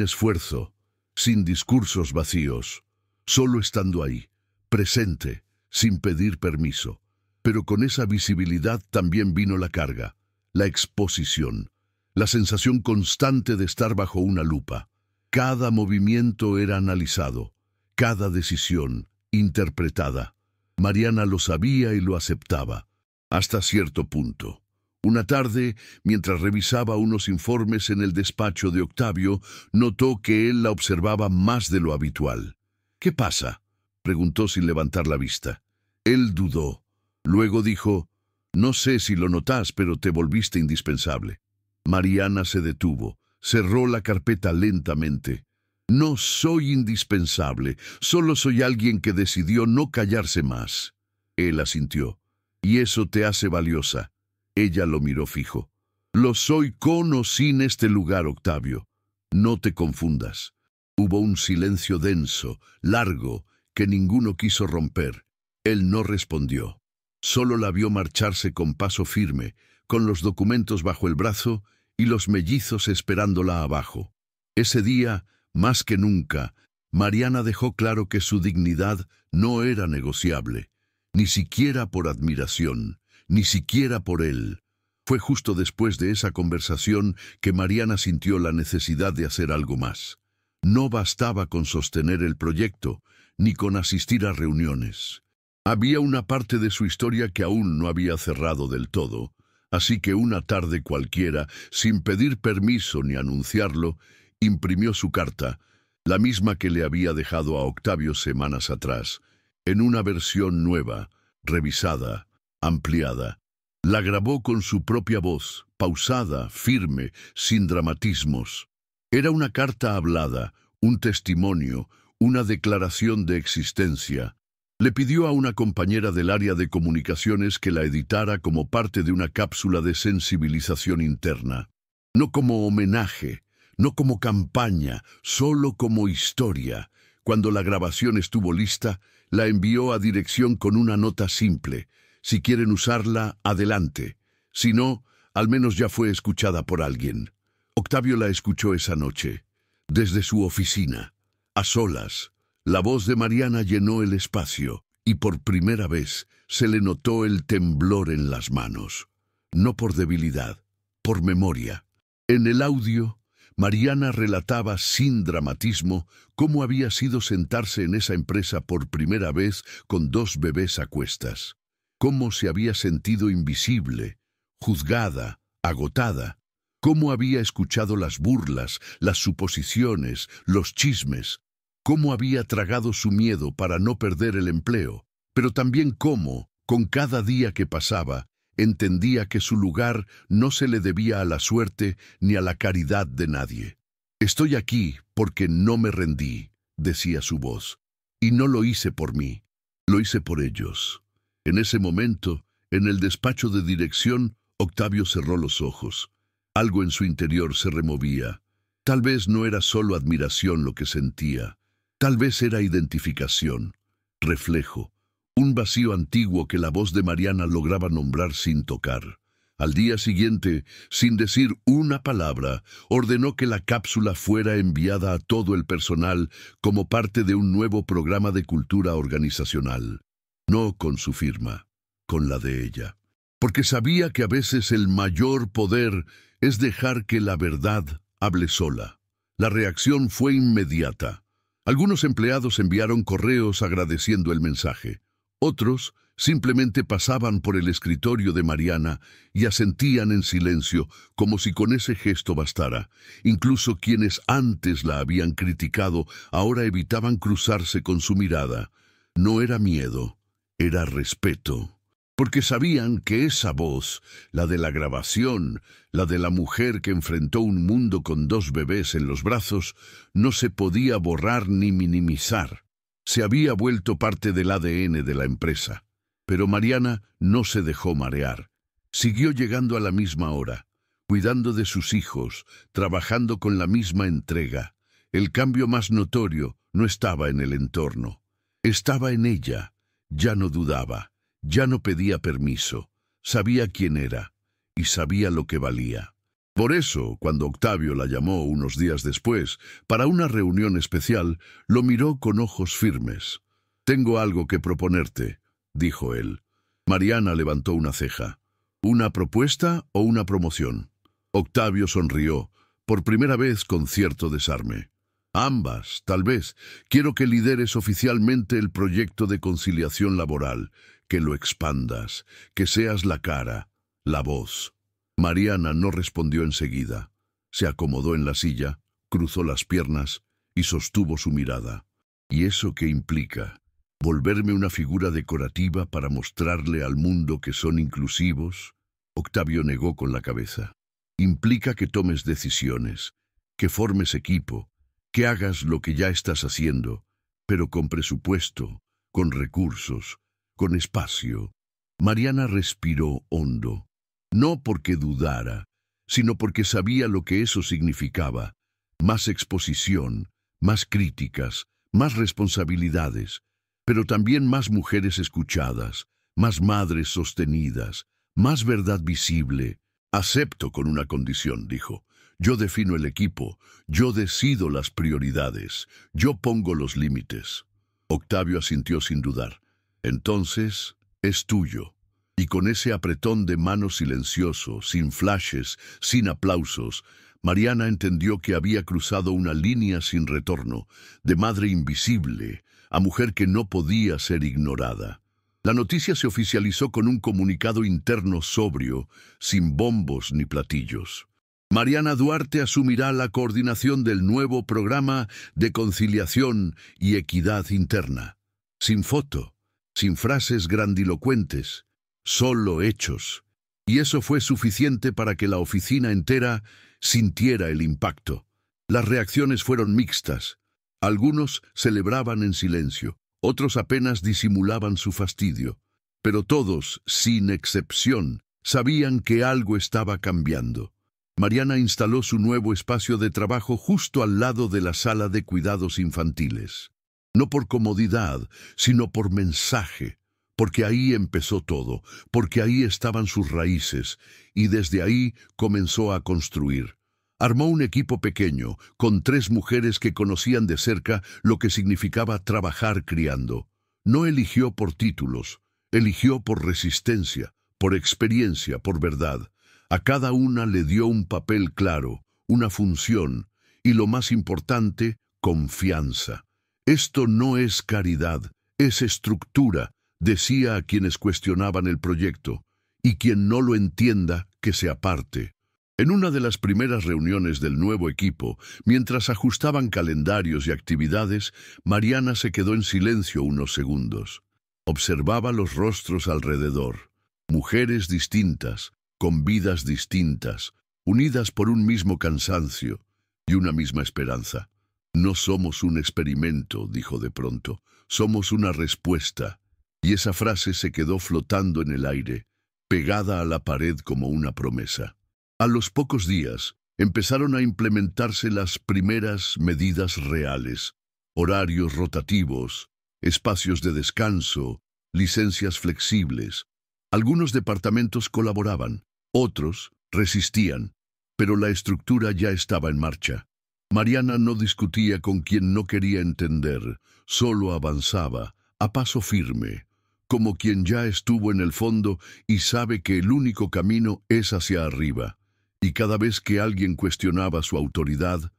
esfuerzo, sin discursos vacíos, solo estando ahí, presente, sin pedir permiso. Pero con esa visibilidad también vino la carga, la exposición, la sensación constante de estar bajo una lupa. Cada movimiento era analizado, cada decisión interpretada. Mariana lo sabía y lo aceptaba, hasta cierto punto. Una tarde, mientras revisaba unos informes en el despacho de Octavio, notó que él la observaba más de lo habitual. «¿Qué pasa?», preguntó sin levantar la vista. Él dudó. Luego dijo, «No sé si lo notas, pero te volviste indispensable». Mariana se detuvo, cerró la carpeta lentamente. «No soy indispensable, solo soy alguien que decidió no callarse más». Él asintió. «Y eso te hace valiosa». Ella lo miró fijo. «Lo soy con o sin este lugar, Octavio. No te confundas». Hubo un silencio denso, largo, que ninguno quiso romper. Él no respondió. Solo la vio marcharse con paso firme, con los documentos bajo el brazo y los mellizos esperándola abajo. Ese día, más que nunca, Mariana dejó claro que su dignidad no era negociable, ni siquiera por admiración, ni siquiera por él. Fue justo después de esa conversación que Mariana sintió la necesidad de hacer algo más. No bastaba con sostener el proyecto, ni con asistir a reuniones. Había una parte de su historia que aún no había cerrado del todo, así que una tarde cualquiera, sin pedir permiso ni anunciarlo, imprimió su carta, la misma que le había dejado a Octavio semanas atrás, en una versión nueva, revisada, ampliada. La grabó con su propia voz, pausada, firme, sin dramatismos. Era una carta hablada, un testimonio, una declaración de existencia. Le pidió a una compañera del área de comunicaciones que la editara como parte de una cápsula de sensibilización interna. No como homenaje, no como campaña, solo como historia. Cuando la grabación estuvo lista, la envió a dirección con una nota simple. Si quieren usarla, adelante. Si no, al menos ya fue escuchada por alguien. Octavio la escuchó esa noche, desde su oficina, a solas. La voz de Mariana llenó el espacio, y por primera vez se le notó el temblor en las manos. No por debilidad, por memoria. En el audio, Mariana relataba sin dramatismo cómo había sido sentarse en esa empresa por primera vez con 2 bebés a cuestas, cómo se había sentido invisible, juzgada, agotada, cómo había escuchado las burlas, las suposiciones, los chismes, cómo había tragado su miedo para no perder el empleo, pero también cómo, con cada día que pasaba, entendía que su lugar no se le debía a la suerte ni a la caridad de nadie. «Estoy aquí porque no me rendí», decía su voz, «y no lo hice por mí, lo hice por ellos». En ese momento, en el despacho de dirección, Octavio cerró los ojos. Algo en su interior se removía. Tal vez no era solo admiración lo que sentía. Tal vez era identificación, reflejo, un vacío antiguo que la voz de Mariana lograba nombrar sin tocar. Al día siguiente, sin decir una palabra, ordenó que la cápsula fuera enviada a todo el personal como parte de un nuevo programa de cultura organizacional. No con su firma, con la de ella. Porque sabía que a veces el mayor poder es dejar que la verdad hable sola. La reacción fue inmediata. Algunos empleados enviaron correos agradeciendo el mensaje. Otros simplemente pasaban por el escritorio de Mariana y asentían en silencio, como si con ese gesto bastara. Incluso quienes antes la habían criticado ahora evitaban cruzarse con su mirada. No era miedo, era respeto. Porque sabían que esa voz, la de la grabación, la de la mujer que enfrentó un mundo con 2 bebés en los brazos, no se podía borrar ni minimizar. Se había vuelto parte del ADN de la empresa. Pero Mariana no se dejó marear. Siguió llegando a la misma hora, cuidando de sus hijos, trabajando con la misma entrega. El cambio más notorio no estaba en el entorno. Estaba en ella. Ya no dudaba. Ya no pedía permiso, sabía quién era y sabía lo que valía. Por eso, cuando Octavio la llamó unos días después, para una reunión especial, lo miró con ojos firmes. «Tengo algo que proponerte», dijo él. Mariana levantó una ceja. «¿Una propuesta o una promoción?» Octavio sonrió, por primera vez con cierto desarme. «Ambas, tal vez. Quiero que lideres oficialmente el proyecto de conciliación laboral, que lo expandas, que seas la cara, la voz». Mariana no respondió enseguida. Se acomodó en la silla, cruzó las piernas y sostuvo su mirada. ¿Y eso qué implica? ¿Volverme una figura decorativa para mostrarle al mundo que son inclusivos? Octavio negó con la cabeza. Implica que tomes decisiones, que formes equipo, que hagas lo que ya estás haciendo, pero con presupuesto, con recursos, con espacio. Mariana respiró hondo, no porque dudara, sino porque sabía lo que eso significaba. Más exposición, más críticas, más responsabilidades, pero también más mujeres escuchadas, más madres sostenidas, más verdad visible. «Acepto con una condición», dijo. «Yo defino el equipo, yo decido las prioridades, yo pongo los límites». Octavio asintió sin dudar. «Entonces, es tuyo». Y con ese apretón de mano silencioso, sin flashes, sin aplausos, Mariana entendió que había cruzado una línea sin retorno, de madre invisible a mujer que no podía ser ignorada. La noticia se oficializó con un comunicado interno sobrio, sin bombos ni platillos. Mariana Duarte asumirá la coordinación del nuevo programa de conciliación y equidad interna. Sin foto, sin frases grandilocuentes, solo hechos. Y eso fue suficiente para que la oficina entera sintiera el impacto. Las reacciones fueron mixtas. Algunos celebraban en silencio, otros apenas disimulaban su fastidio. Pero todos, sin excepción, sabían que algo estaba cambiando. Mariana instaló su nuevo espacio de trabajo justo al lado de la sala de cuidados infantiles. No por comodidad, sino por mensaje. Porque ahí empezó todo, porque ahí estaban sus raíces, y desde ahí comenzó a construir. Armó un equipo pequeño, con 3 mujeres que conocían de cerca lo que significaba trabajar criando. No eligió por títulos, eligió por resistencia, por experiencia, por verdad. A cada una le dio un papel claro, una función, y lo más importante, confianza. Esto no es caridad, es estructura, decía a quienes cuestionaban el proyecto, y quien no lo entienda, que se aparte. En una de las primeras reuniones del nuevo equipo, mientras ajustaban calendarios y actividades, Mariana se quedó en silencio unos segundos. Observaba los rostros alrededor, mujeres distintas, con vidas distintas, unidas por un mismo cansancio y una misma esperanza. No somos un experimento, dijo de pronto, somos una respuesta. Y esa frase se quedó flotando en el aire, pegada a la pared como una promesa. A los pocos días, empezaron a implementarse las primeras medidas reales, horarios rotativos, espacios de descanso, licencias flexibles. Algunos departamentos colaboraban, otros resistían, pero la estructura ya estaba en marcha. Mariana no discutía con quien no quería entender, solo avanzaba, a paso firme, como quien ya estuvo en el fondo y sabe que el único camino es hacia arriba. Y cada vez que alguien cuestionaba su autoridad,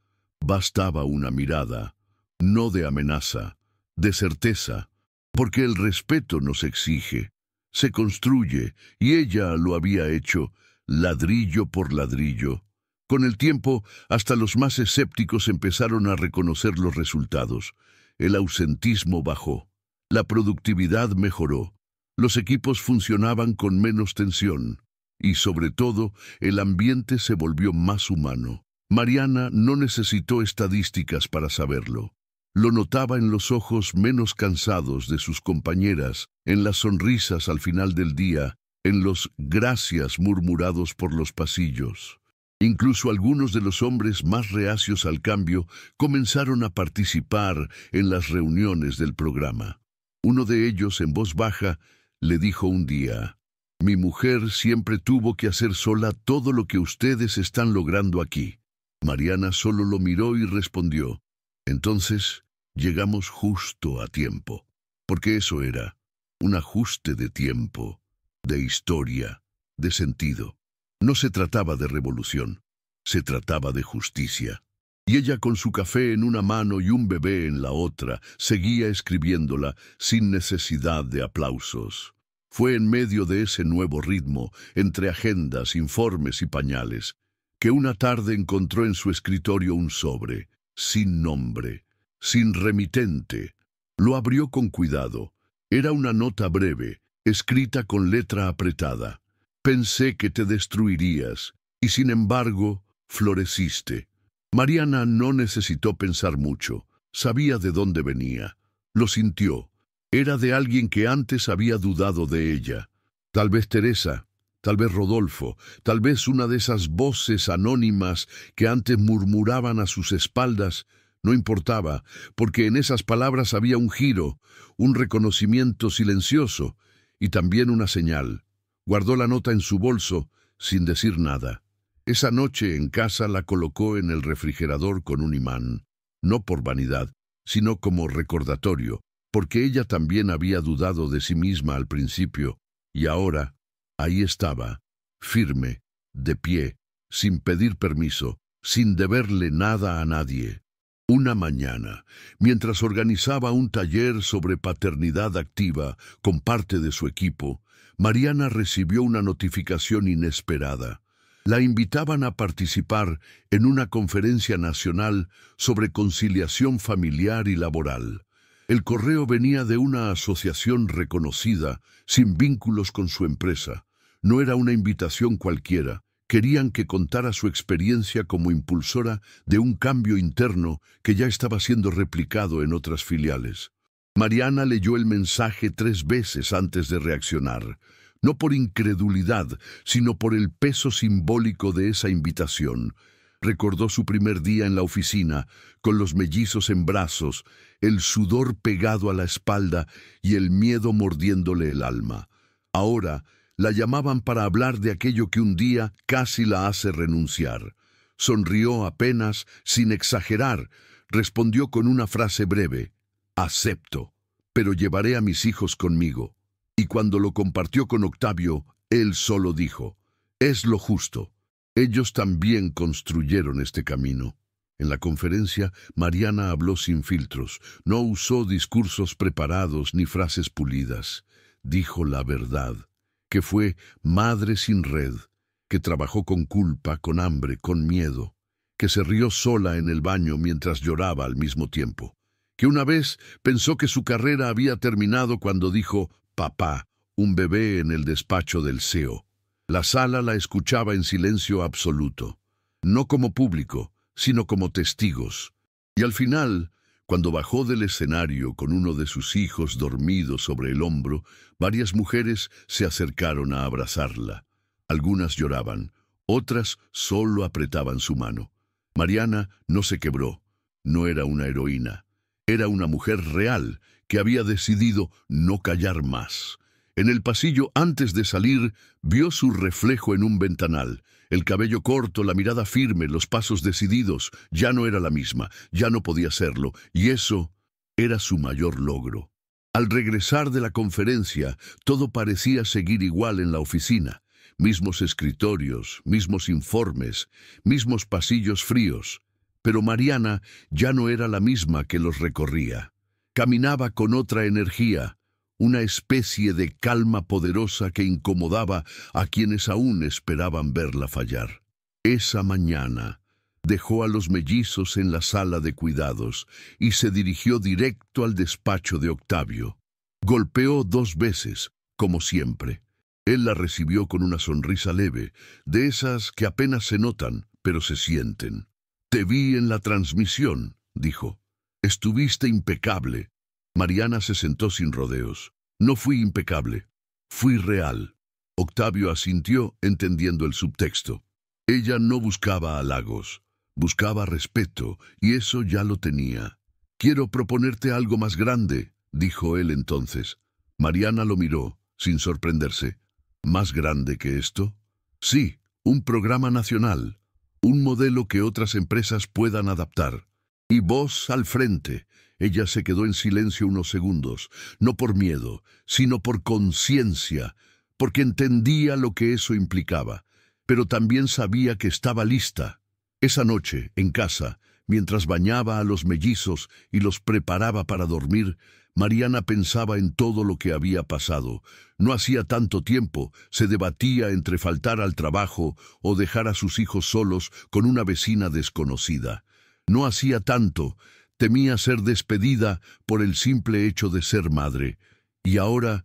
bastaba una mirada, no de amenaza, de certeza, porque el respeto nos exige, se construye, y ella lo había hecho, ladrillo por ladrillo. Con el tiempo, hasta los más escépticos empezaron a reconocer los resultados. El ausentismo bajó, la productividad mejoró, los equipos funcionaban con menos tensión. Y sobre todo, el ambiente se volvió más humano. Mariana no necesitó estadísticas para saberlo. Lo notaba en los ojos menos cansados de sus compañeras, en las sonrisas al final del día, en los gracias murmurados por los pasillos. Incluso algunos de los hombres más reacios al cambio comenzaron a participar en las reuniones del programa. Uno de ellos, en voz baja, le dijo un día: «Mi mujer siempre tuvo que hacer sola todo lo que ustedes están logrando aquí». Mariana solo lo miró y respondió: «Entonces, llegamos justo a tiempo». Porque eso era, un ajuste de tiempo, de historia, de sentido. No se trataba de revolución, se trataba de justicia. Y ella, con su café en una mano y un bebé en la otra, seguía escribiéndola sin necesidad de aplausos. Fue en medio de ese nuevo ritmo, entre agendas, informes y pañales, que una tarde encontró en su escritorio un sobre, sin nombre, sin remitente. Lo abrió con cuidado. Era una nota breve, escrita con letra apretada. «Pensé que te destruirías, y sin embargo, floreciste». Mariana no necesitó pensar mucho. Sabía de dónde venía. Lo sintió. Era de alguien que antes había dudado de ella. Tal vez Teresa, tal vez Rodolfo, tal vez una de esas voces anónimas que antes murmuraban a sus espaldas. No importaba, porque en esas palabras había un giro, un reconocimiento silencioso y también una señal. Guardó la nota en su bolso, sin decir nada. Esa noche en casa la colocó en el refrigerador con un imán, no por vanidad, sino como recordatorio, porque ella también había dudado de sí misma al principio, y ahora, ahí estaba, firme, de pie, sin pedir permiso, sin deberle nada a nadie. Una mañana, mientras organizaba un taller sobre paternidad activa con parte de su equipo, Mariana recibió una notificación inesperada. La invitaban a participar en una conferencia nacional sobre conciliación familiar y laboral. El correo venía de una asociación reconocida, sin vínculos con su empresa. No era una invitación cualquiera. Querían que contara su experiencia como impulsora de un cambio interno que ya estaba siendo replicado en otras filiales. Mariana leyó el mensaje 3 veces antes de reaccionar. No por incredulidad, sino por el peso simbólico de esa invitación. Recordó su primer día en la oficina, con los mellizos en brazos, el sudor pegado a la espalda y el miedo mordiéndole el alma. Ahora la llamaban para hablar de aquello que un día casi la hace renunciar. Sonrió apenas, sin exagerar. Respondió con una frase breve: «Acepto, pero llevaré a mis hijos conmigo». Y cuando lo compartió con Octavio, él solo dijo: «Es lo justo». Ellos también construyeron este camino. En la conferencia, Mariana habló sin filtros, no usó discursos preparados ni frases pulidas. Dijo la verdad, que fue madre sin red, que trabajó con culpa, con hambre, con miedo, que se rió sola en el baño mientras lloraba al mismo tiempo, que una vez pensó que su carrera había terminado cuando dijo «papá», un bebé en el despacho del CEO. La sala la escuchaba en silencio absoluto, no como público, sino como testigos. Y al final, cuando bajó del escenario con uno de sus hijos dormido sobre el hombro, varias mujeres se acercaron a abrazarla. Algunas lloraban, otras solo apretaban su mano. Mariana no se quebró, no era una heroína. Era una mujer real que había decidido no callar más. En el pasillo, antes de salir, vio su reflejo en un ventanal. El cabello corto, la mirada firme, los pasos decididos. Ya no era la misma, ya no podía serlo, y eso era su mayor logro. Al regresar de la conferencia, todo parecía seguir igual en la oficina. Mismos escritorios, mismos informes, mismos pasillos fríos. Pero Mariana ya no era la misma que los recorría. Caminaba con otra energía, una especie de calma poderosa que incomodaba a quienes aún esperaban verla fallar. Esa mañana dejó a los mellizos en la sala de cuidados y se dirigió directo al despacho de Octavio. Golpeó 2 veces, como siempre. Él la recibió con una sonrisa leve, de esas que apenas se notan, pero se sienten. «Te vi en la transmisión», dijo. «Estuviste impecable». Mariana se sentó sin rodeos. «No fui impecable, fui real». Octavio asintió, entendiendo el subtexto. Ella no buscaba halagos, buscaba respeto, y eso ya lo tenía. «Quiero proponerte algo más grande», dijo él entonces. Mariana lo miró, sin sorprenderse. «¿Más grande que esto?» «Sí, un programa nacional, un modelo que otras empresas puedan adaptar. Y vos al frente». Ella se quedó en silencio unos segundos, no por miedo, sino por conciencia, porque entendía lo que eso implicaba, pero también sabía que estaba lista. Esa noche, en casa, mientras bañaba a los mellizos y los preparaba para dormir, Mariana pensaba en todo lo que había pasado. No hacía tanto tiempo, se debatía entre faltar al trabajo o dejar a sus hijos solos con una vecina desconocida. No hacía tanto, temía ser despedida por el simple hecho de ser madre. Y ahora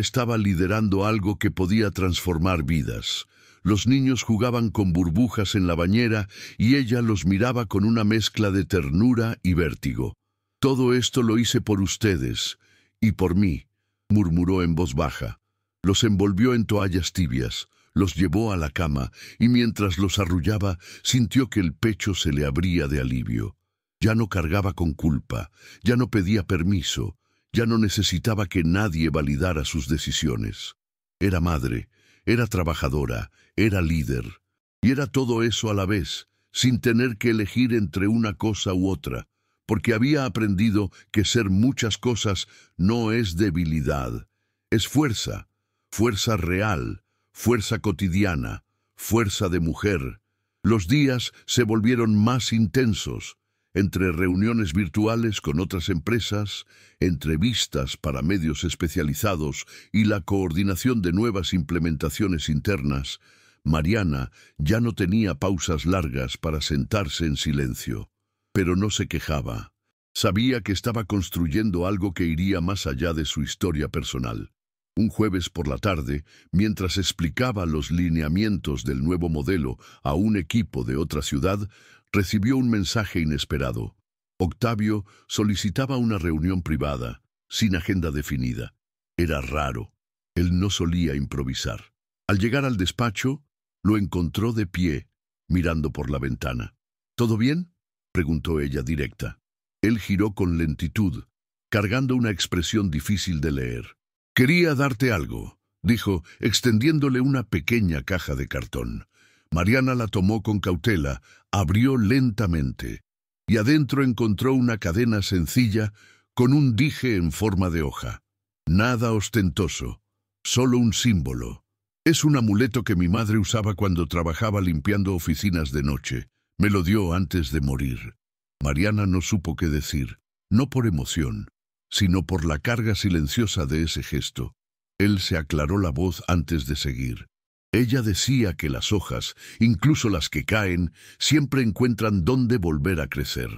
estaba liderando algo que podía transformar vidas. Los niños jugaban con burbujas en la bañera y ella los miraba con una mezcla de ternura y vértigo. «Todo esto lo hice por ustedes y por mí», murmuró en voz baja. Los envolvió en toallas tibias, los llevó a la cama y mientras los arrullaba sintió que el pecho se le abría de alivio. Ya no cargaba con culpa, ya no pedía permiso, ya no necesitaba que nadie validara sus decisiones. Era madre, era trabajadora, era líder, y era todo eso a la vez, sin tener que elegir entre una cosa u otra, porque había aprendido que ser muchas cosas no es debilidad, es fuerza, fuerza real, fuerza cotidiana, fuerza de mujer. Los días se volvieron más intensos, entre reuniones virtuales con otras empresas, entrevistas para medios especializados y la coordinación de nuevas implementaciones internas. Mariana ya no tenía pausas largas para sentarse en silencio. Pero no se quejaba. Sabía que estaba construyendo algo que iría más allá de su historia personal. Un jueves por la tarde, mientras explicaba los lineamientos del nuevo modelo a un equipo de otra ciudad, recibió un mensaje inesperado. Octavio solicitaba una reunión privada, sin agenda definida. Era raro. Él no solía improvisar. Al llegar al despacho, lo encontró de pie, mirando por la ventana. «¿Todo bien?», preguntó ella directa. Él giró con lentitud, cargando una expresión difícil de leer. «Quería darte algo», dijo, extendiéndole una pequeña caja de cartón. Mariana la tomó con cautela, abrió lentamente, y adentro encontró una cadena sencilla con un dije en forma de hoja. Nada ostentoso, solo un símbolo. «Es un amuleto que mi madre usaba cuando trabajaba limpiando oficinas de noche», Me lo dio antes de morir. Mariana no supo qué decir, no por emoción, sino por la carga silenciosa de ese gesto. Él se aclaró la voz antes de seguir. Ella decía que las hojas, incluso las que caen, siempre encuentran dónde volver a crecer.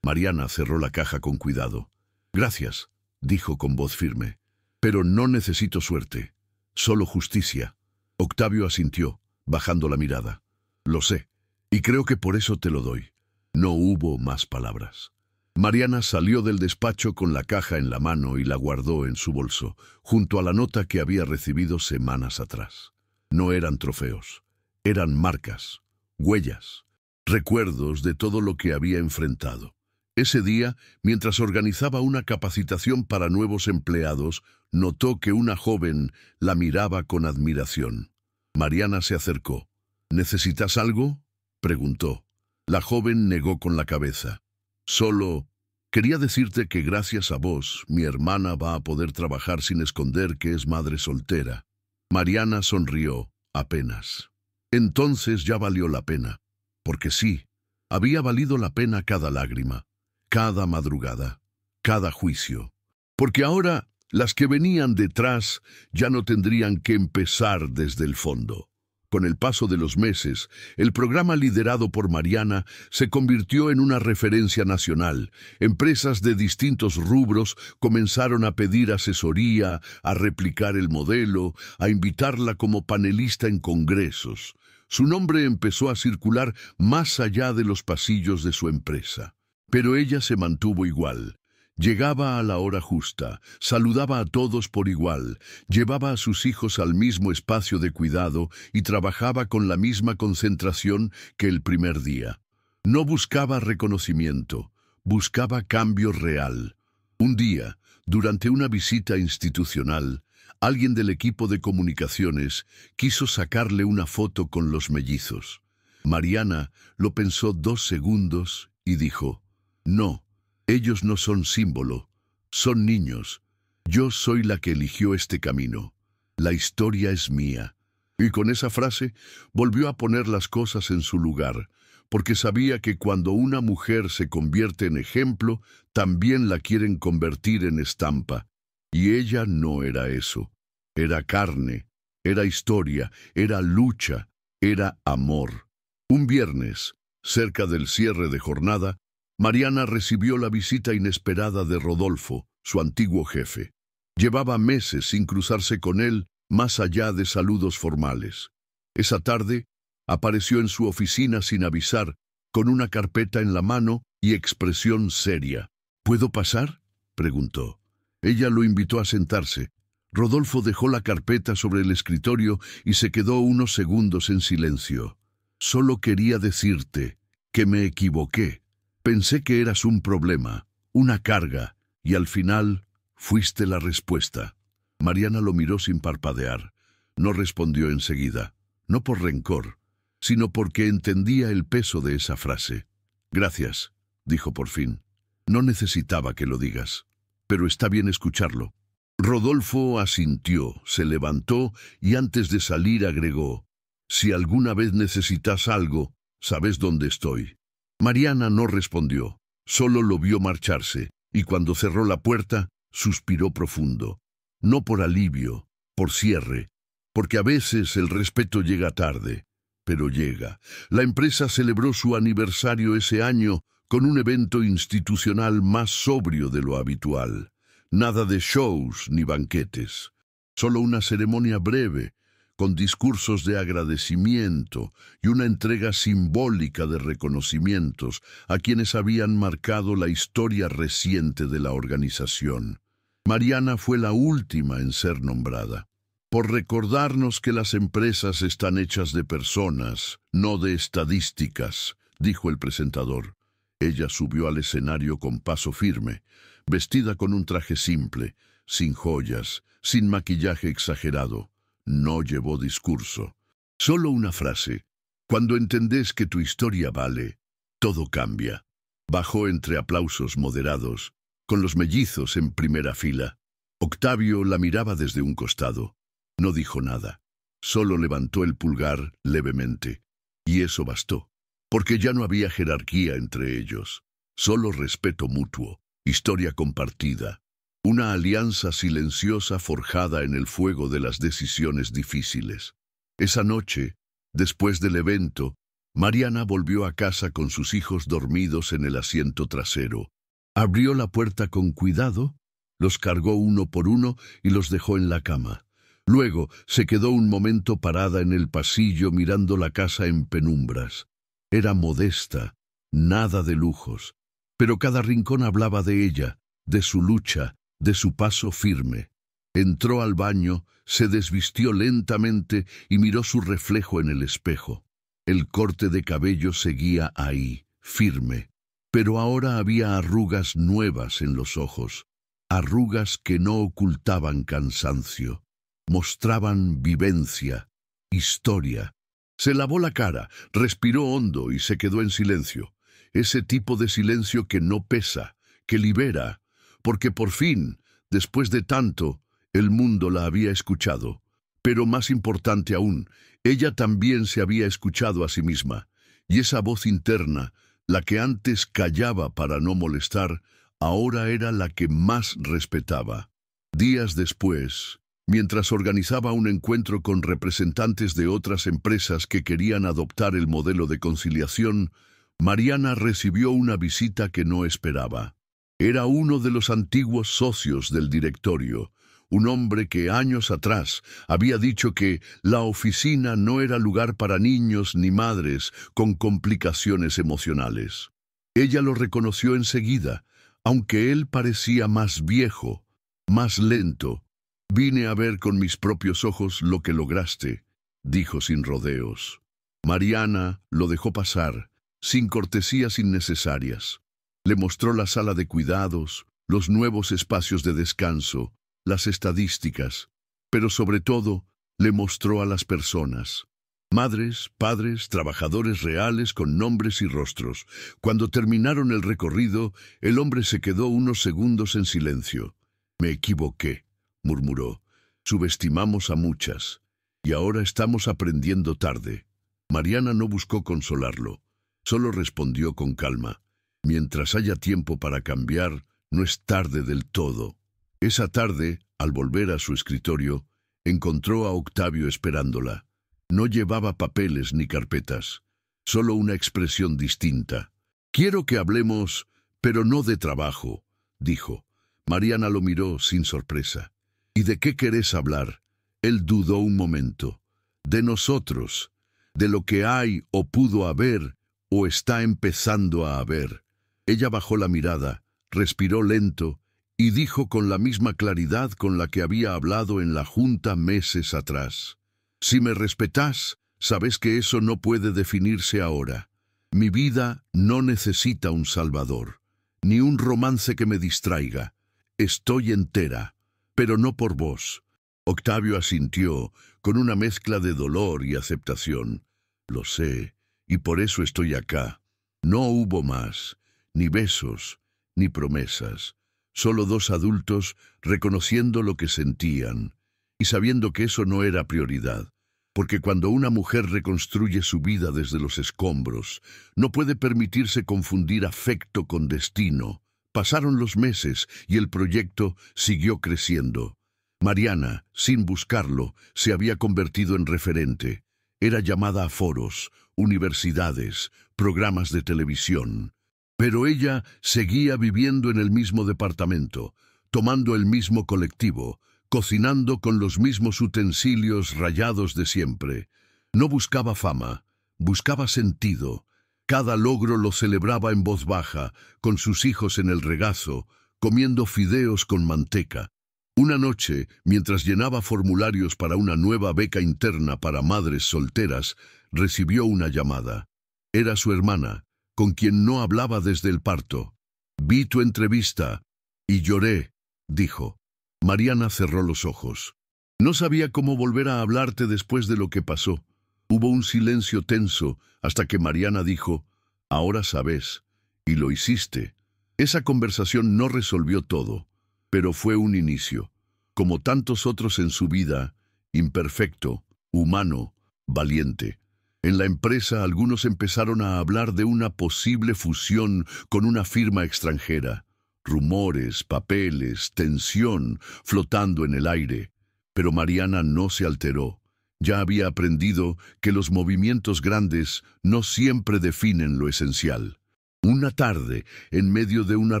Mariana cerró la caja con cuidado. Gracias, dijo con voz firme. Pero no necesito suerte, solo justicia. Octavio asintió, bajando la mirada. Lo sé, y creo que por eso te lo doy. No hubo más palabras. Mariana salió del despacho con la caja en la mano y la guardó en su bolso, junto a la nota que había recibido semanas atrás. No eran trofeos, eran marcas, huellas, recuerdos de todo lo que había enfrentado. Ese día, mientras organizaba una capacitación para nuevos empleados, notó que una joven la miraba con admiración. Mariana se acercó. ¿Necesitas algo?, preguntó. La joven negó con la cabeza. Solo quería decirte que gracias a vos, mi hermana va a poder trabajar sin esconder que es madre soltera. Mariana sonrió, apenas. Entonces ya valió la pena. Porque sí, había valido la pena cada lágrima, cada madrugada, cada juicio. Porque ahora las que venían detrás ya no tendrían que empezar desde el fondo. Con el paso de los meses, el programa liderado por Mariana se convirtió en una referencia nacional. Empresas de distintos rubros comenzaron a pedir asesoría, a replicar el modelo, a invitarla como panelista en congresos. Su nombre empezó a circular más allá de los pasillos de su empresa. Pero ella se mantuvo igual. Llegaba a la hora justa, saludaba a todos por igual, llevaba a sus hijos al mismo espacio de cuidado y trabajaba con la misma concentración que el primer día. No buscaba reconocimiento, buscaba cambio real. Un día, durante una visita institucional, alguien del equipo de comunicaciones quiso sacarle una foto con los mellizos. Mariana lo pensó 2 segundos y dijo: «No. Ellos no son símbolo, son niños. Yo soy la que eligió este camino. La historia es mía». Y con esa frase volvió a poner las cosas en su lugar, porque sabía que cuando una mujer se convierte en ejemplo, también la quieren convertir en estampa. Y ella no era eso. Era carne, era historia, era lucha, era amor. Un viernes, cerca del cierre de jornada, Mariana recibió la visita inesperada de Rodolfo, su antiguo jefe. Llevaba meses sin cruzarse con él más allá de saludos formales. Esa tarde apareció en su oficina sin avisar, con una carpeta en la mano y expresión seria. «¿Puedo pasar?», preguntó. Ella lo invitó a sentarse. Rodolfo dejó la carpeta sobre el escritorio y se quedó unos segundos en silencio. «Solo quería decirte que me equivoqué. Pensé que eras un problema, una carga, y al final fuiste la respuesta». Mariana lo miró sin parpadear. No respondió enseguida, no por rencor, sino porque entendía el peso de esa frase. «Gracias», dijo por fin. «No necesitaba que lo digas, pero está bien escucharlo». Rodolfo asintió, se levantó y antes de salir agregó: «Si alguna vez necesitas algo, sabes dónde estoy». Mariana no respondió, solo lo vio marcharse, y cuando cerró la puerta, suspiró profundo. No por alivio, por cierre, porque a veces el respeto llega tarde, pero llega. La empresa celebró su aniversario ese año con un evento institucional más sobrio de lo habitual. Nada de shows ni banquetes, solo una ceremonia breve, con discursos de agradecimiento y una entrega simbólica de reconocimientos a quienes habían marcado la historia reciente de la organización. Mariana fue la última en ser nombrada. Por recordarnos que las empresas están hechas de personas, no de estadísticas, dijo el presentador. Ella subió al escenario con paso firme, vestida con un traje simple, sin joyas, sin maquillaje exagerado. No llevó discurso, solo una frase: «Cuando entendés que tu historia vale, todo cambia». Bajó entre aplausos moderados, con los mellizos en primera fila. Octavio la miraba desde un costado. No dijo nada, solo levantó el pulgar levemente, y eso bastó. porque ya no había jerarquía entre ellos, solo respeto mutuo, historia compartida, una alianza silenciosa forjada en el fuego de las decisiones difíciles. Esa noche, después del evento, Mariana volvió a casa con sus hijos dormidos en el asiento trasero. Abrió la puerta con cuidado, los cargó uno por uno y los dejó en la cama. Luego se quedó un momento parada en el pasillo mirando la casa en penumbras. Era modesta, nada de lujos, pero cada rincón hablaba de ella, de su lucha, de su paso firme. Entró al baño, se desvistió lentamente y miró su reflejo en el espejo. El corte de cabello seguía ahí, firme, pero ahora había arrugas nuevas en los ojos, arrugas que no ocultaban cansancio, mostraban vivencia, historia. Se lavó la cara, respiró hondo y se quedó en silencio. Ese tipo de silencio que no pesa, que libera, porque por fin, después de tanto, el mundo la había escuchado. Pero más importante aún, ella también se había escuchado a sí misma, y esa voz interna, la que antes callaba para no molestar, ahora era la que más respetaba. Días después, mientras organizaba un encuentro con representantes de otras empresas que querían adoptar el modelo de conciliación, Mariana recibió una visita que no esperaba. Era uno de los antiguos socios del directorio, un hombre que años atrás había dicho que la oficina no era lugar para niños ni madres con complicaciones emocionales. Ella lo reconoció enseguida, aunque él parecía más viejo, más lento. «Vine a ver con mis propios ojos lo que lograste», dijo sin rodeos. Mariana lo dejó pasar, sin cortesías innecesarias. Le mostró la sala de cuidados, los nuevos espacios de descanso, las estadísticas, pero sobre todo le mostró a las personas. Madres, padres, trabajadores reales con nombres y rostros. Cuando terminaron el recorrido, el hombre se quedó unos segundos en silencio. «Me equivoqué», murmuró. «Subestimamos a muchas, y ahora estamos aprendiendo tarde». Mariana no buscó consolarlo, solo respondió con calma. «Mientras haya tiempo para cambiar, no es tarde del todo». Esa tarde, al volver a su escritorio, encontró a Octavio esperándola. No llevaba papeles ni carpetas, solo una expresión distinta. «Quiero que hablemos, pero no de trabajo», dijo. Mariana lo miró sin sorpresa. «¿Y de qué querés hablar?» Él dudó un momento. «De nosotros, de lo que hay o pudo haber o está empezando a haber». Ella bajó la mirada, respiró lento y dijo con la misma claridad con la que había hablado en la junta meses atrás. «Si me respetás, sabes que eso no puede definirse ahora. Mi vida no necesita un salvador, ni un romance que me distraiga. Estoy entera, pero no por vos». Octavio asintió, con una mezcla de dolor y aceptación. «Lo sé, y por eso estoy acá». No hubo más, ni besos, ni promesas. Solo dos adultos reconociendo lo que sentían y sabiendo que eso no era prioridad, porque cuando una mujer reconstruye su vida desde los escombros, no puede permitirse confundir afecto con destino. Pasaron los meses y el proyecto siguió creciendo. Mariana, sin buscarlo, se había convertido en referente. Era llamada a foros, universidades, programas de televisión. Pero ella seguía viviendo en el mismo departamento, tomando el mismo colectivo, cocinando con los mismos utensilios rayados de siempre. No buscaba fama, buscaba sentido. Cada logro lo celebraba en voz baja, con sus hijos en el regazo, comiendo fideos con manteca. Una noche, mientras llenaba formularios para una nueva beca interna para madres solteras, recibió una llamada. Era su hermana, con quien no hablaba desde el parto. «Vi tu entrevista y lloré», dijo. Mariana cerró los ojos. No sabía cómo volver a hablarte después de lo que pasó. Hubo un silencio tenso hasta que Mariana dijo: «Ahora sabes, y lo hiciste». Esa conversación no resolvió todo, pero fue un inicio. Como tantos otros en su vida, imperfecto, humano, valiente. En la empresa algunos empezaron a hablar de una posible fusión con una firma extranjera. Rumores, papeles, tensión flotando en el aire. Pero Mariana no se alteró. Ya había aprendido que los movimientos grandes no siempre definen lo esencial. Una tarde, en medio de una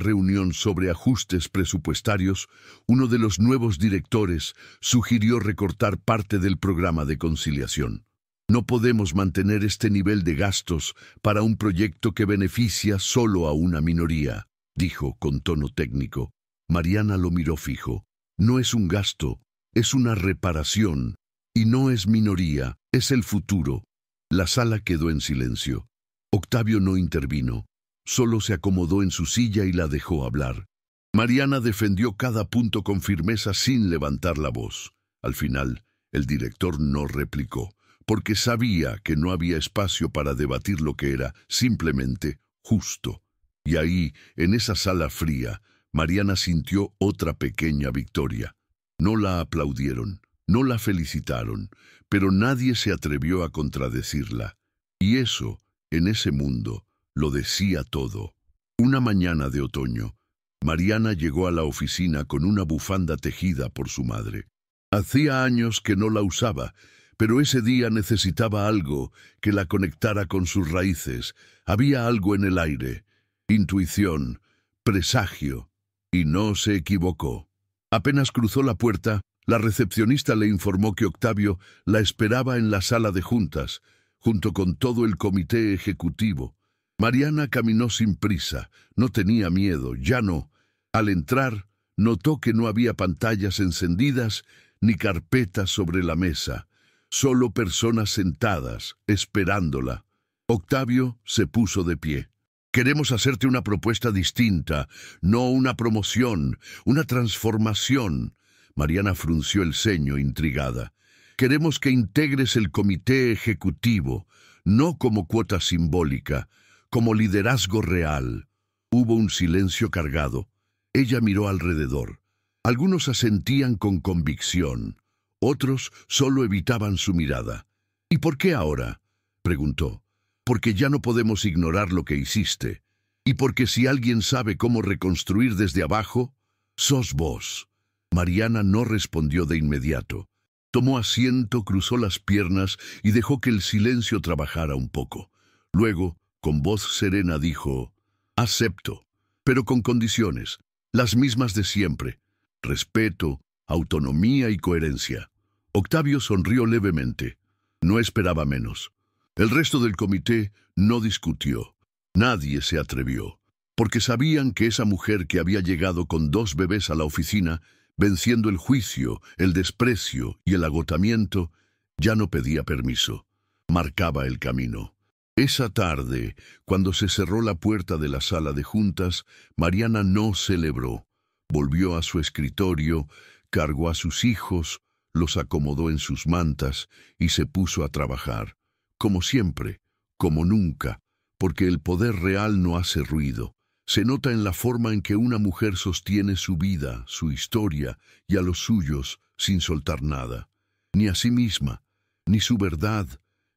reunión sobre ajustes presupuestarios, uno de los nuevos directores sugirió recortar parte del programa de conciliación. No podemos mantener este nivel de gastos para un proyecto que beneficia solo a una minoría, dijo con tono técnico. Mariana lo miró fijo. No es un gasto, es una reparación. Y no es minoría, es el futuro. La sala quedó en silencio. Octavio no intervino. Solo se acomodó en su silla y la dejó hablar. Mariana defendió cada punto con firmeza sin levantar la voz. Al final, el director no replicó, porque sabía que no había espacio para debatir lo que era simplemente justo. Y ahí, en esa sala fría, Mariana sintió otra pequeña victoria. No la aplaudieron, no la felicitaron, pero nadie se atrevió a contradecirla. Y eso, en ese mundo, lo decía todo. Una mañana de otoño, Mariana llegó a la oficina con una bufanda tejida por su madre. Hacía años que no la usaba, pero ese día necesitaba algo que la conectara con sus raíces. Había algo en el aire, intuición, presagio, y no se equivocó. Apenas cruzó la puerta, la recepcionista le informó que Octavio la esperaba en la sala de juntas, junto con todo el comité ejecutivo. Mariana caminó sin prisa, no tenía miedo, ya no. Al entrar, notó que no había pantallas encendidas ni carpetas sobre la mesa, solo personas sentadas, esperándola. Octavio se puso de pie. Queremos hacerte una propuesta distinta, no una promoción, una transformación. Mariana frunció el ceño, intrigada. Queremos que integres el comité ejecutivo, no como cuota simbólica, como liderazgo real. Hubo un silencio cargado. Ella miró alrededor. Algunos asentían con convicción, otros solo evitaban su mirada. ¿Y por qué ahora?, preguntó. Porque ya no podemos ignorar lo que hiciste. Y porque si alguien sabe cómo reconstruir desde abajo, sos vos. Mariana no respondió de inmediato. Tomó asiento, cruzó las piernas y dejó que el silencio trabajara un poco. Luego, con voz serena dijo: acepto, pero con condiciones, las mismas de siempre: respeto, autonomía y coherencia. Octavio sonrió levemente. No esperaba menos. El resto del comité no discutió. Nadie se atrevió, porque sabían que esa mujer que había llegado con 2 bebés a la oficina, venciendo el juicio, el desprecio y el agotamiento, ya no pedía permiso. Marcaba el camino. Esa tarde, cuando se cerró la puerta de la sala de juntas, Mariana no celebró. Volvió a su escritorio, cargó a sus hijos, los acomodó en sus mantas y se puso a trabajar. Como siempre, como nunca, porque el poder real no hace ruido. Se nota en la forma en que una mujer sostiene su vida, su historia y a los suyos sin soltar nada. Ni a sí misma, ni su verdad,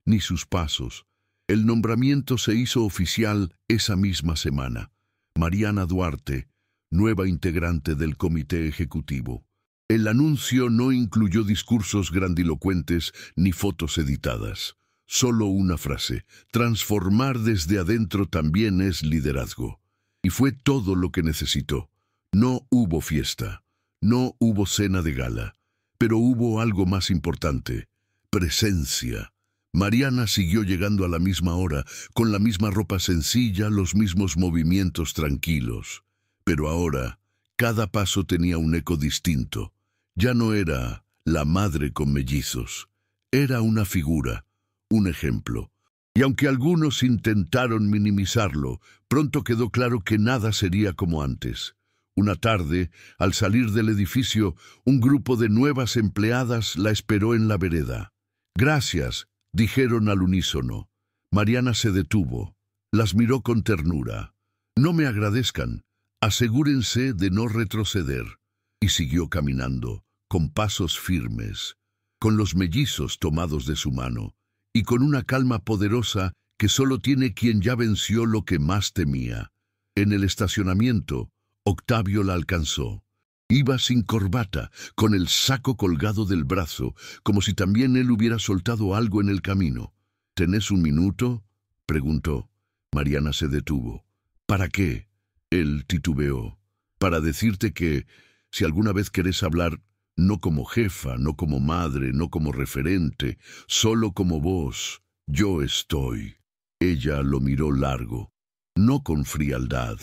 ni sus pasos. El nombramiento se hizo oficial esa misma semana. Mariana Duarte, nueva integrante del comité ejecutivo. El anuncio no incluyó discursos grandilocuentes ni fotos editadas. Solo una frase: transformar desde adentro también es liderazgo. Y fue todo lo que necesitó. No hubo fiesta, no hubo cena de gala, pero hubo algo más importante: presencia. Mariana siguió llegando a la misma hora, con la misma ropa sencilla, los mismos movimientos tranquilos. Pero ahora, cada paso tenía un eco distinto. Ya no era la madre con mellizos. Era una figura, un ejemplo. Y aunque algunos intentaron minimizarlo, pronto quedó claro que nada sería como antes. Una tarde, al salir del edificio, un grupo de nuevas empleadas la esperó en la vereda. «Gracias», dijeron al unísono. Mariana se detuvo. Las miró con ternura. «No me agradezcan. Asegúrense de no retroceder». Y siguió caminando, con pasos firmes, con los mellizos tomados de su mano. y con una calma poderosa que solo tiene quien ya venció lo que más temía. En el estacionamiento, Octavio la alcanzó. Iba sin corbata, con el saco colgado del brazo, como si también él hubiera soltado algo en el camino. —¿Tenés un minuto? —preguntó. Mariana se detuvo. —¿Para qué? Él titubeó. —Para decirte que, si alguna vez querés hablar, no como jefa, no como madre, no como referente, solo como vos, yo estoy. Ella lo miró largo, no con frialdad,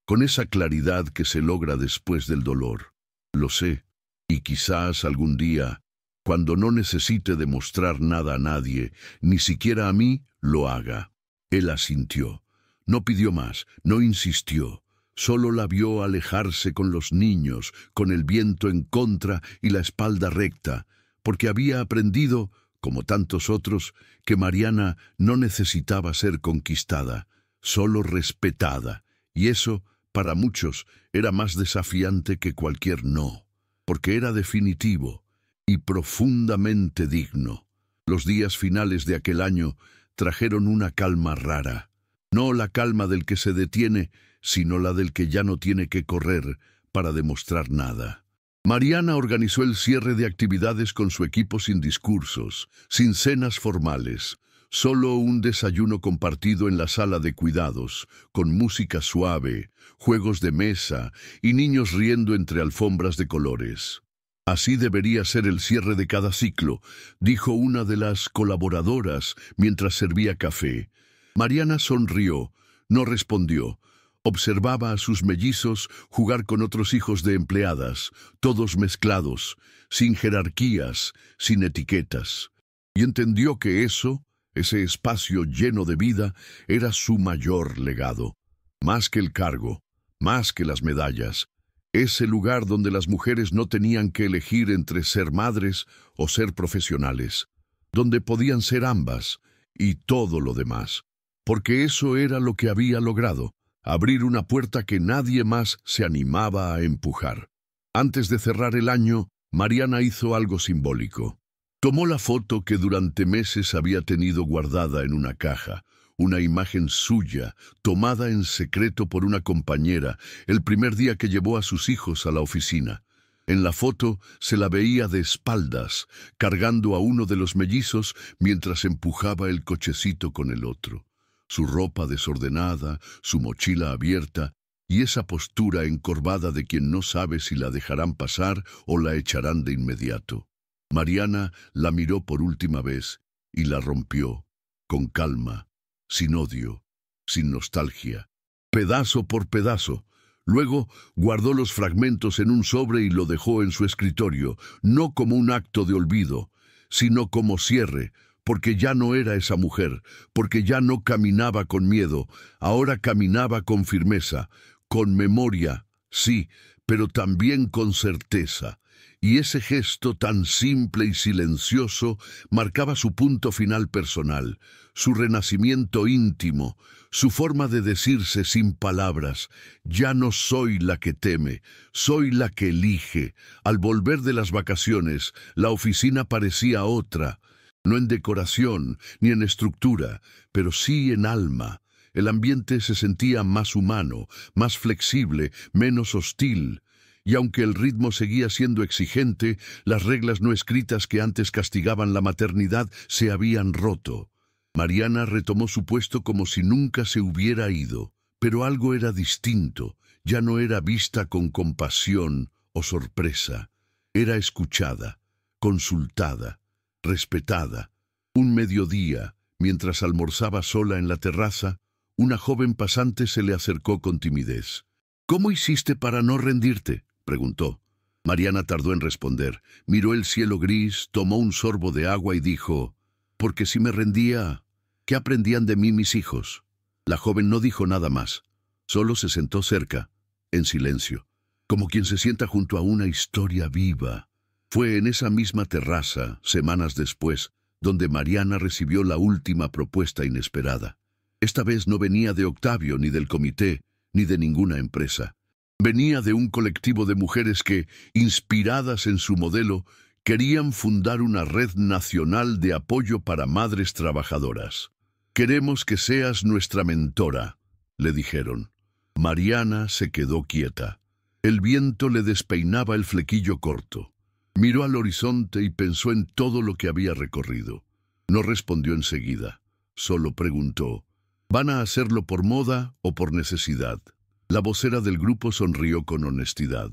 con esa claridad que se logra después del dolor. Lo sé, y quizás algún día, cuando no necesite demostrar nada a nadie, ni siquiera a mí, lo haga. Él asintió. No pidió más, no insistió. Solo la vio alejarse con los niños, con el viento en contra y la espalda recta, porque había aprendido, como tantos otros, que Mariana no necesitaba ser conquistada, solo respetada, y eso, para muchos, era más desafiante que cualquier no, porque era definitivo y profundamente digno. Los días finales de aquel año trajeron una calma rara, no la calma del que se detiene, sino la del que ya no tiene que correr para demostrar nada. Mariana organizó el cierre de actividades con su equipo sin discursos, sin cenas formales, solo un desayuno compartido en la sala de cuidados, con música suave, juegos de mesa y niños riendo entre alfombras de colores. Así debería ser el cierre de cada ciclo, dijo una de las colaboradoras mientras servía café. Mariana sonrió, no respondió. Observaba a sus mellizos jugar con otros hijos de empleadas, todos mezclados, sin jerarquías, sin etiquetas. Y entendió que ese espacio lleno de vida, era su mayor legado. Más que el cargo, más que las medallas. Ese lugar donde las mujeres no tenían que elegir entre ser madres o ser profesionales. Donde podían ser ambas, y todo lo demás. Porque eso era lo que había logrado. Abrir una puerta que nadie más se animaba a empujar. Antes de cerrar el año, Mariana hizo algo simbólico. Tomó la foto que durante meses había tenido guardada en una caja, una imagen suya, tomada en secreto por una compañera, el primer día que llevó a sus hijos a la oficina. En la foto se la veía de espaldas, cargando a uno de los mellizos mientras empujaba el cochecito con el otro. Su ropa desordenada, su mochila abierta, y esa postura encorvada de quien no sabe si la dejarán pasar o la echarán de inmediato. Mariana la miró por última vez y la rompió, con calma, sin odio, sin nostalgia, pedazo por pedazo. Luego guardó los fragmentos en un sobre y lo dejó en su escritorio, no como un acto de olvido, sino como cierre, porque ya no era esa mujer, porque ya no caminaba con miedo, ahora caminaba con firmeza, con memoria, sí, pero también con certeza. Y ese gesto tan simple y silencioso marcaba su punto final personal, su renacimiento íntimo, su forma de decirse sin palabras: ya no soy la que teme, soy la que elige. Al volver de las vacaciones, la oficina parecía otra, no en decoración ni en estructura, pero sí en alma. El ambiente se sentía más humano, más flexible, menos hostil. Y aunque el ritmo seguía siendo exigente, las reglas no escritas que antes castigaban la maternidad se habían roto. Mariana retomó su puesto como si nunca se hubiera ido, pero algo era distinto. Ya no era vista con compasión o sorpresa. Era escuchada, consultada, respetada. Un mediodía, mientras almorzaba sola en la terraza, una joven pasante se le acercó con timidez. «¿Cómo hiciste para no rendirte?», preguntó. Mariana tardó en responder. Miró el cielo gris, tomó un sorbo de agua y dijo: «Porque si me rendía, ¿qué aprendían de mí mis hijos?». La joven no dijo nada más. Solo se sentó cerca, en silencio, como quien se sienta junto a una historia viva. Fue en esa misma terraza, semanas después, donde Mariana recibió la última propuesta inesperada. Esta vez no venía de Octavio, ni del comité, ni de ninguna empresa. Venía de un colectivo de mujeres que, inspiradas en su modelo, Querían fundar una red nacional de apoyo para madres trabajadoras. «Queremos que seas nuestra mentora», le dijeron. Mariana se quedó quieta. El viento le despeinaba el flequillo corto. Miró al horizonte y pensó en todo lo que había recorrido. No respondió enseguida. Solo preguntó, ¿van a hacerlo por moda o por necesidad? La vocera del grupo sonrió con honestidad.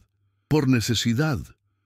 Por necesidad,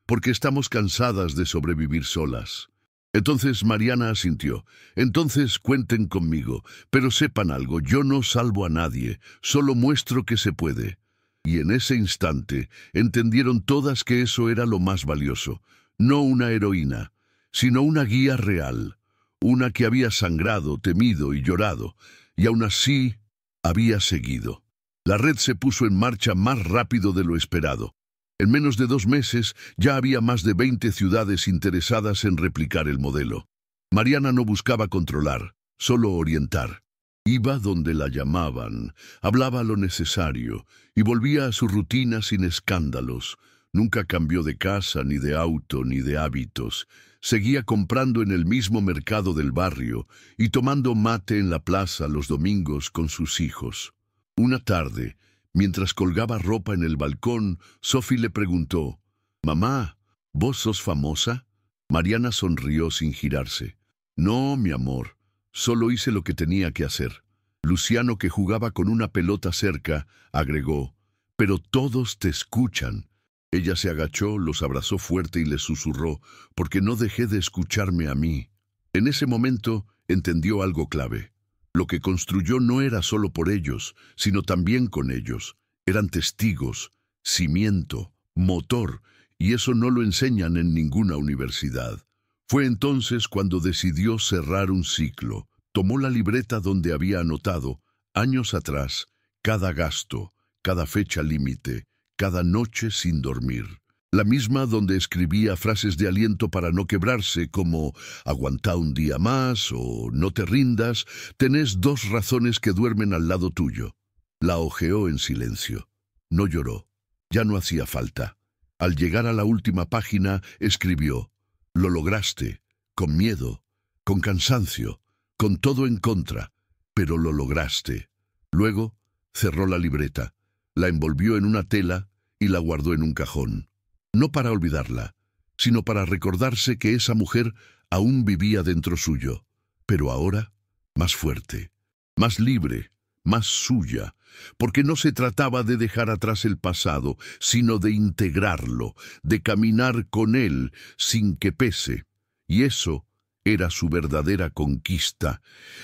porque estamos cansadas de sobrevivir solas. Entonces Mariana asintió. Entonces cuenten conmigo, pero sepan algo, yo no salvo a nadie, solo muestro que se puede. Y en ese instante entendieron todas que eso era lo más valioso, no una heroína, sino una guía real, una que había sangrado, temido y llorado, y aún así había seguido. La red se puso en marcha más rápido de lo esperado. En menos de 2 meses ya había más de 20 ciudades interesadas en replicar el modelo. Mariana no buscaba controlar, solo orientar. Iba donde la llamaban, hablaba lo necesario y volvía a su rutina sin escándalos. Nunca cambió de casa, ni de auto, ni de hábitos. Seguía comprando en el mismo mercado del barrio y tomando mate en la plaza los domingos con sus hijos. Una tarde, mientras colgaba ropa en el balcón, Sophie le preguntó, «Mamá, ¿vos sos famosa?» Mariana sonrió sin girarse. «No, mi amor, solo hice lo que tenía que hacer». Luciano, que jugaba con una pelota cerca, agregó, «Pero todos te escuchan». Ella se agachó, los abrazó fuerte y les susurró, «Porque no dejé de escucharme a mí». En ese momento entendió algo clave. Lo que construyó no era solo por ellos, sino también con ellos. Eran testigos, cimiento, motor, y eso no lo enseñan en ninguna universidad. Fue entonces cuando decidió cerrar un ciclo. Tomó la libreta donde había anotado, años atrás, cada gasto, cada fecha límite, cada noche sin dormir. La misma donde escribía frases de aliento para no quebrarse, como «aguantá un día más» o «no te rindas, tenés 2 razones que duermen al lado tuyo». La hojeó en silencio. No lloró. Ya no hacía falta. Al llegar a la última página, escribió, «Lo lograste, con miedo, con cansancio, con todo en contra, pero lo lograste». Luego cerró la libreta, la envolvió en una tela y la guardó en un cajón. No para olvidarla, sino para recordarse que esa mujer aún vivía dentro suyo, pero ahora más fuerte, más libre, más suya, porque no se trataba de dejar atrás el pasado, sino de integrarlo, de caminar con él sin que pese, y eso era su verdadera conquista.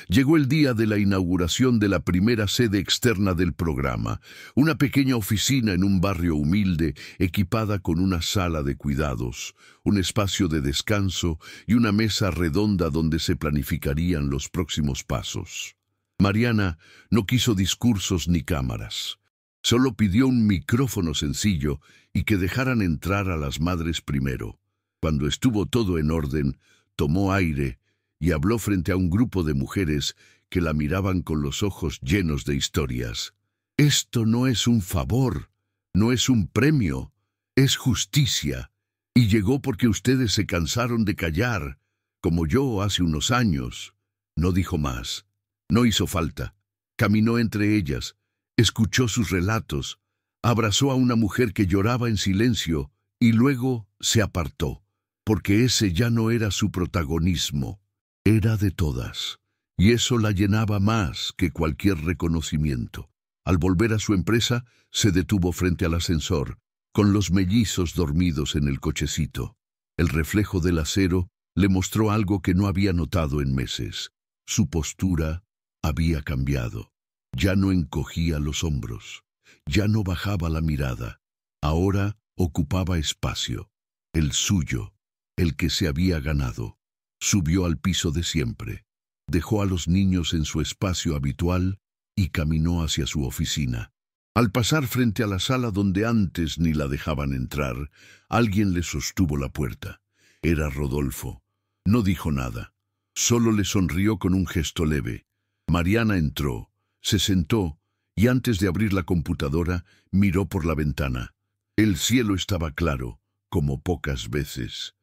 Llegó el día de la inauguración de la primera sede externa del programa, una pequeña oficina en un barrio humilde, equipada con una sala de cuidados, un espacio de descanso y una mesa redonda donde se planificarían los próximos pasos. Mariana no quiso discursos ni cámaras. Solo pidió un micrófono sencillo y que dejaran entrar a las madres primero. Cuando estuvo todo en orden, tomó aire y habló frente a un grupo de mujeres que la miraban con los ojos llenos de historias. «Esto no es un favor, no es un premio, es justicia. Y llegó porque ustedes se cansaron de callar, como yo hace unos años». No dijo más. No hizo falta. Caminó entre ellas, escuchó sus relatos, abrazó a una mujer que lloraba en silencio y luego se apartó, porque ese ya no era su protagonismo, era de todas, y eso la llenaba más que cualquier reconocimiento. Al volver a su empresa, se detuvo frente al ascensor, con los mellizos dormidos en el cochecito. El reflejo del acero le mostró algo que no había notado en meses. Su postura había cambiado. Ya no encogía los hombros, ya no bajaba la mirada. Ahora ocupaba espacio, el suyo, el que se había ganado. Subió al piso de siempre, dejó a los niños en su espacio habitual y caminó hacia su oficina. Al pasar frente a la sala donde antes ni la dejaban entrar, alguien le sostuvo la puerta. Era Rodolfo. No dijo nada, solo le sonrió con un gesto leve. Mariana entró, se sentó y antes de abrir la computadora miró por la ventana. El cielo estaba claro, como pocas veces,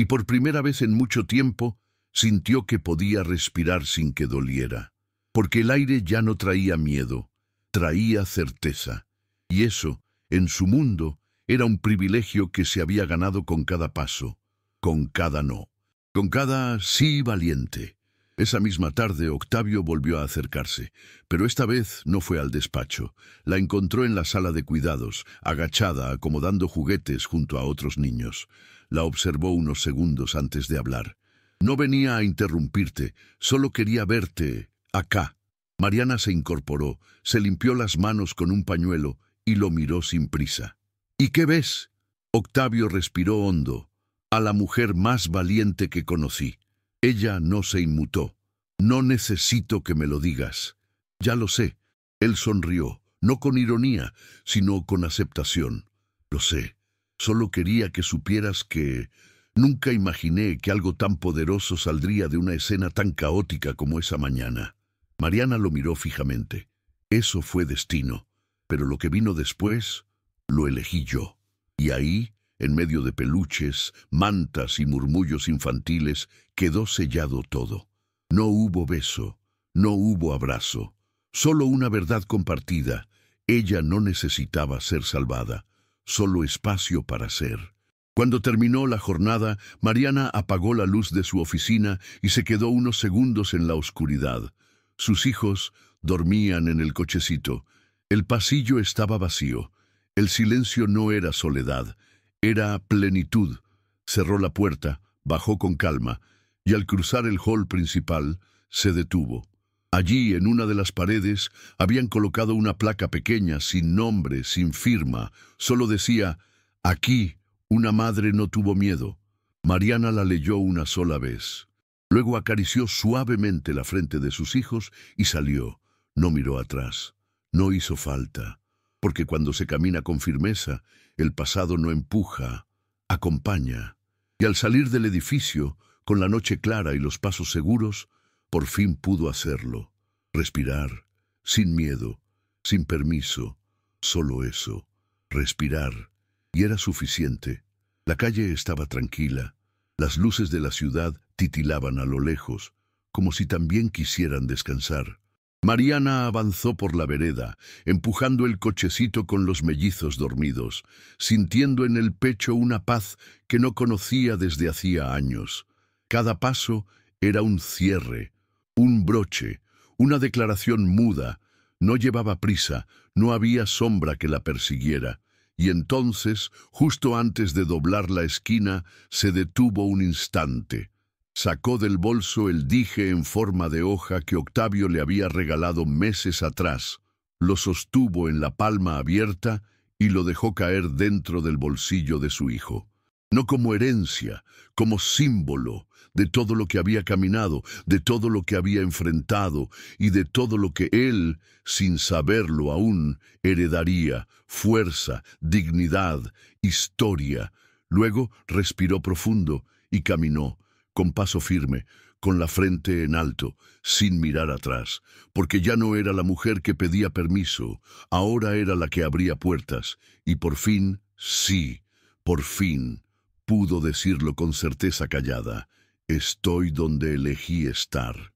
y por primera vez en mucho tiempo sintió que podía respirar sin que doliera, porque el aire ya no traía miedo, traía certeza, y eso, en su mundo, era un privilegio que se había ganado con cada paso, con cada no, con cada sí valiente. Esa misma tarde Octavio volvió a acercarse, pero esta vez no fue al despacho. La encontró en la sala de cuidados, agachada, acomodando juguetes junto a otros niños. La observó unos segundos antes de hablar. No venía a interrumpirte, solo quería verte, acá. Mariana se incorporó, se limpió las manos con un pañuelo y lo miró sin prisa. ¿Y qué ves? Octavio respiró hondo. A la mujer más valiente que conocí. Ella no se inmutó. No necesito que me lo digas. Ya lo sé. Él sonrió, no con ironía, sino con aceptación. Lo sé. Solo quería que supieras que nunca imaginé que algo tan poderoso saldría de una escena tan caótica como esa mañana. Mariana lo miró fijamente. Eso fue destino. Pero lo que vino después, lo elegí yo. Y ahí, en medio de peluches, mantas y murmullos infantiles, quedó sellado todo. No hubo beso, no hubo abrazo, solo una verdad compartida. Ella no necesitaba ser salvada, solo espacio para ser. Cuando terminó la jornada, Mariana apagó la luz de su oficina y se quedó unos segundos en la oscuridad. Sus hijos dormían en el cochecito. El pasillo estaba vacío. El silencio no era soledad, era plenitud. Cerró la puerta, bajó con calma, y al cruzar el hall principal, se detuvo. Allí, en una de las paredes, habían colocado una placa pequeña, sin nombre, sin firma. Solo decía, «Aquí, una madre no tuvo miedo». Mariana la leyó una sola vez. Luego acarició suavemente la frente de sus hijos y salió. No miró atrás. No hizo falta, porque cuando se camina con firmeza, el pasado no empuja, acompaña. Y al salir del edificio, con la noche clara y los pasos seguros, por fin pudo hacerlo. Respirar, sin miedo, sin permiso, solo eso, respirar. Y era suficiente. La calle estaba tranquila. Las luces de la ciudad titilaban a lo lejos, como si también quisieran descansar. Mariana avanzó por la vereda, empujando el cochecito con los mellizos dormidos, sintiendo en el pecho una paz que no conocía desde hacía años. Cada paso era un cierre, un broche, una declaración muda. No llevaba prisa, no había sombra que la persiguiera. Y entonces, justo antes de doblar la esquina, se detuvo un instante. Sacó del bolso el dije en forma de hoja que Octavio le había regalado meses atrás, lo sostuvo en la palma abierta y lo dejó caer dentro del bolsillo de su hijo. No como herencia, como símbolo de todo lo que había caminado, de todo lo que había enfrentado y de todo lo que él, sin saberlo aún, heredaría: fuerza, dignidad, historia. Luego respiró profundo y caminó, con paso firme, con la frente en alto, sin mirar atrás, porque ya no era la mujer que pedía permiso, ahora era la que abría puertas, y por fin, sí, por fin, pudo decirlo con certeza callada: «Estoy donde elegí estar».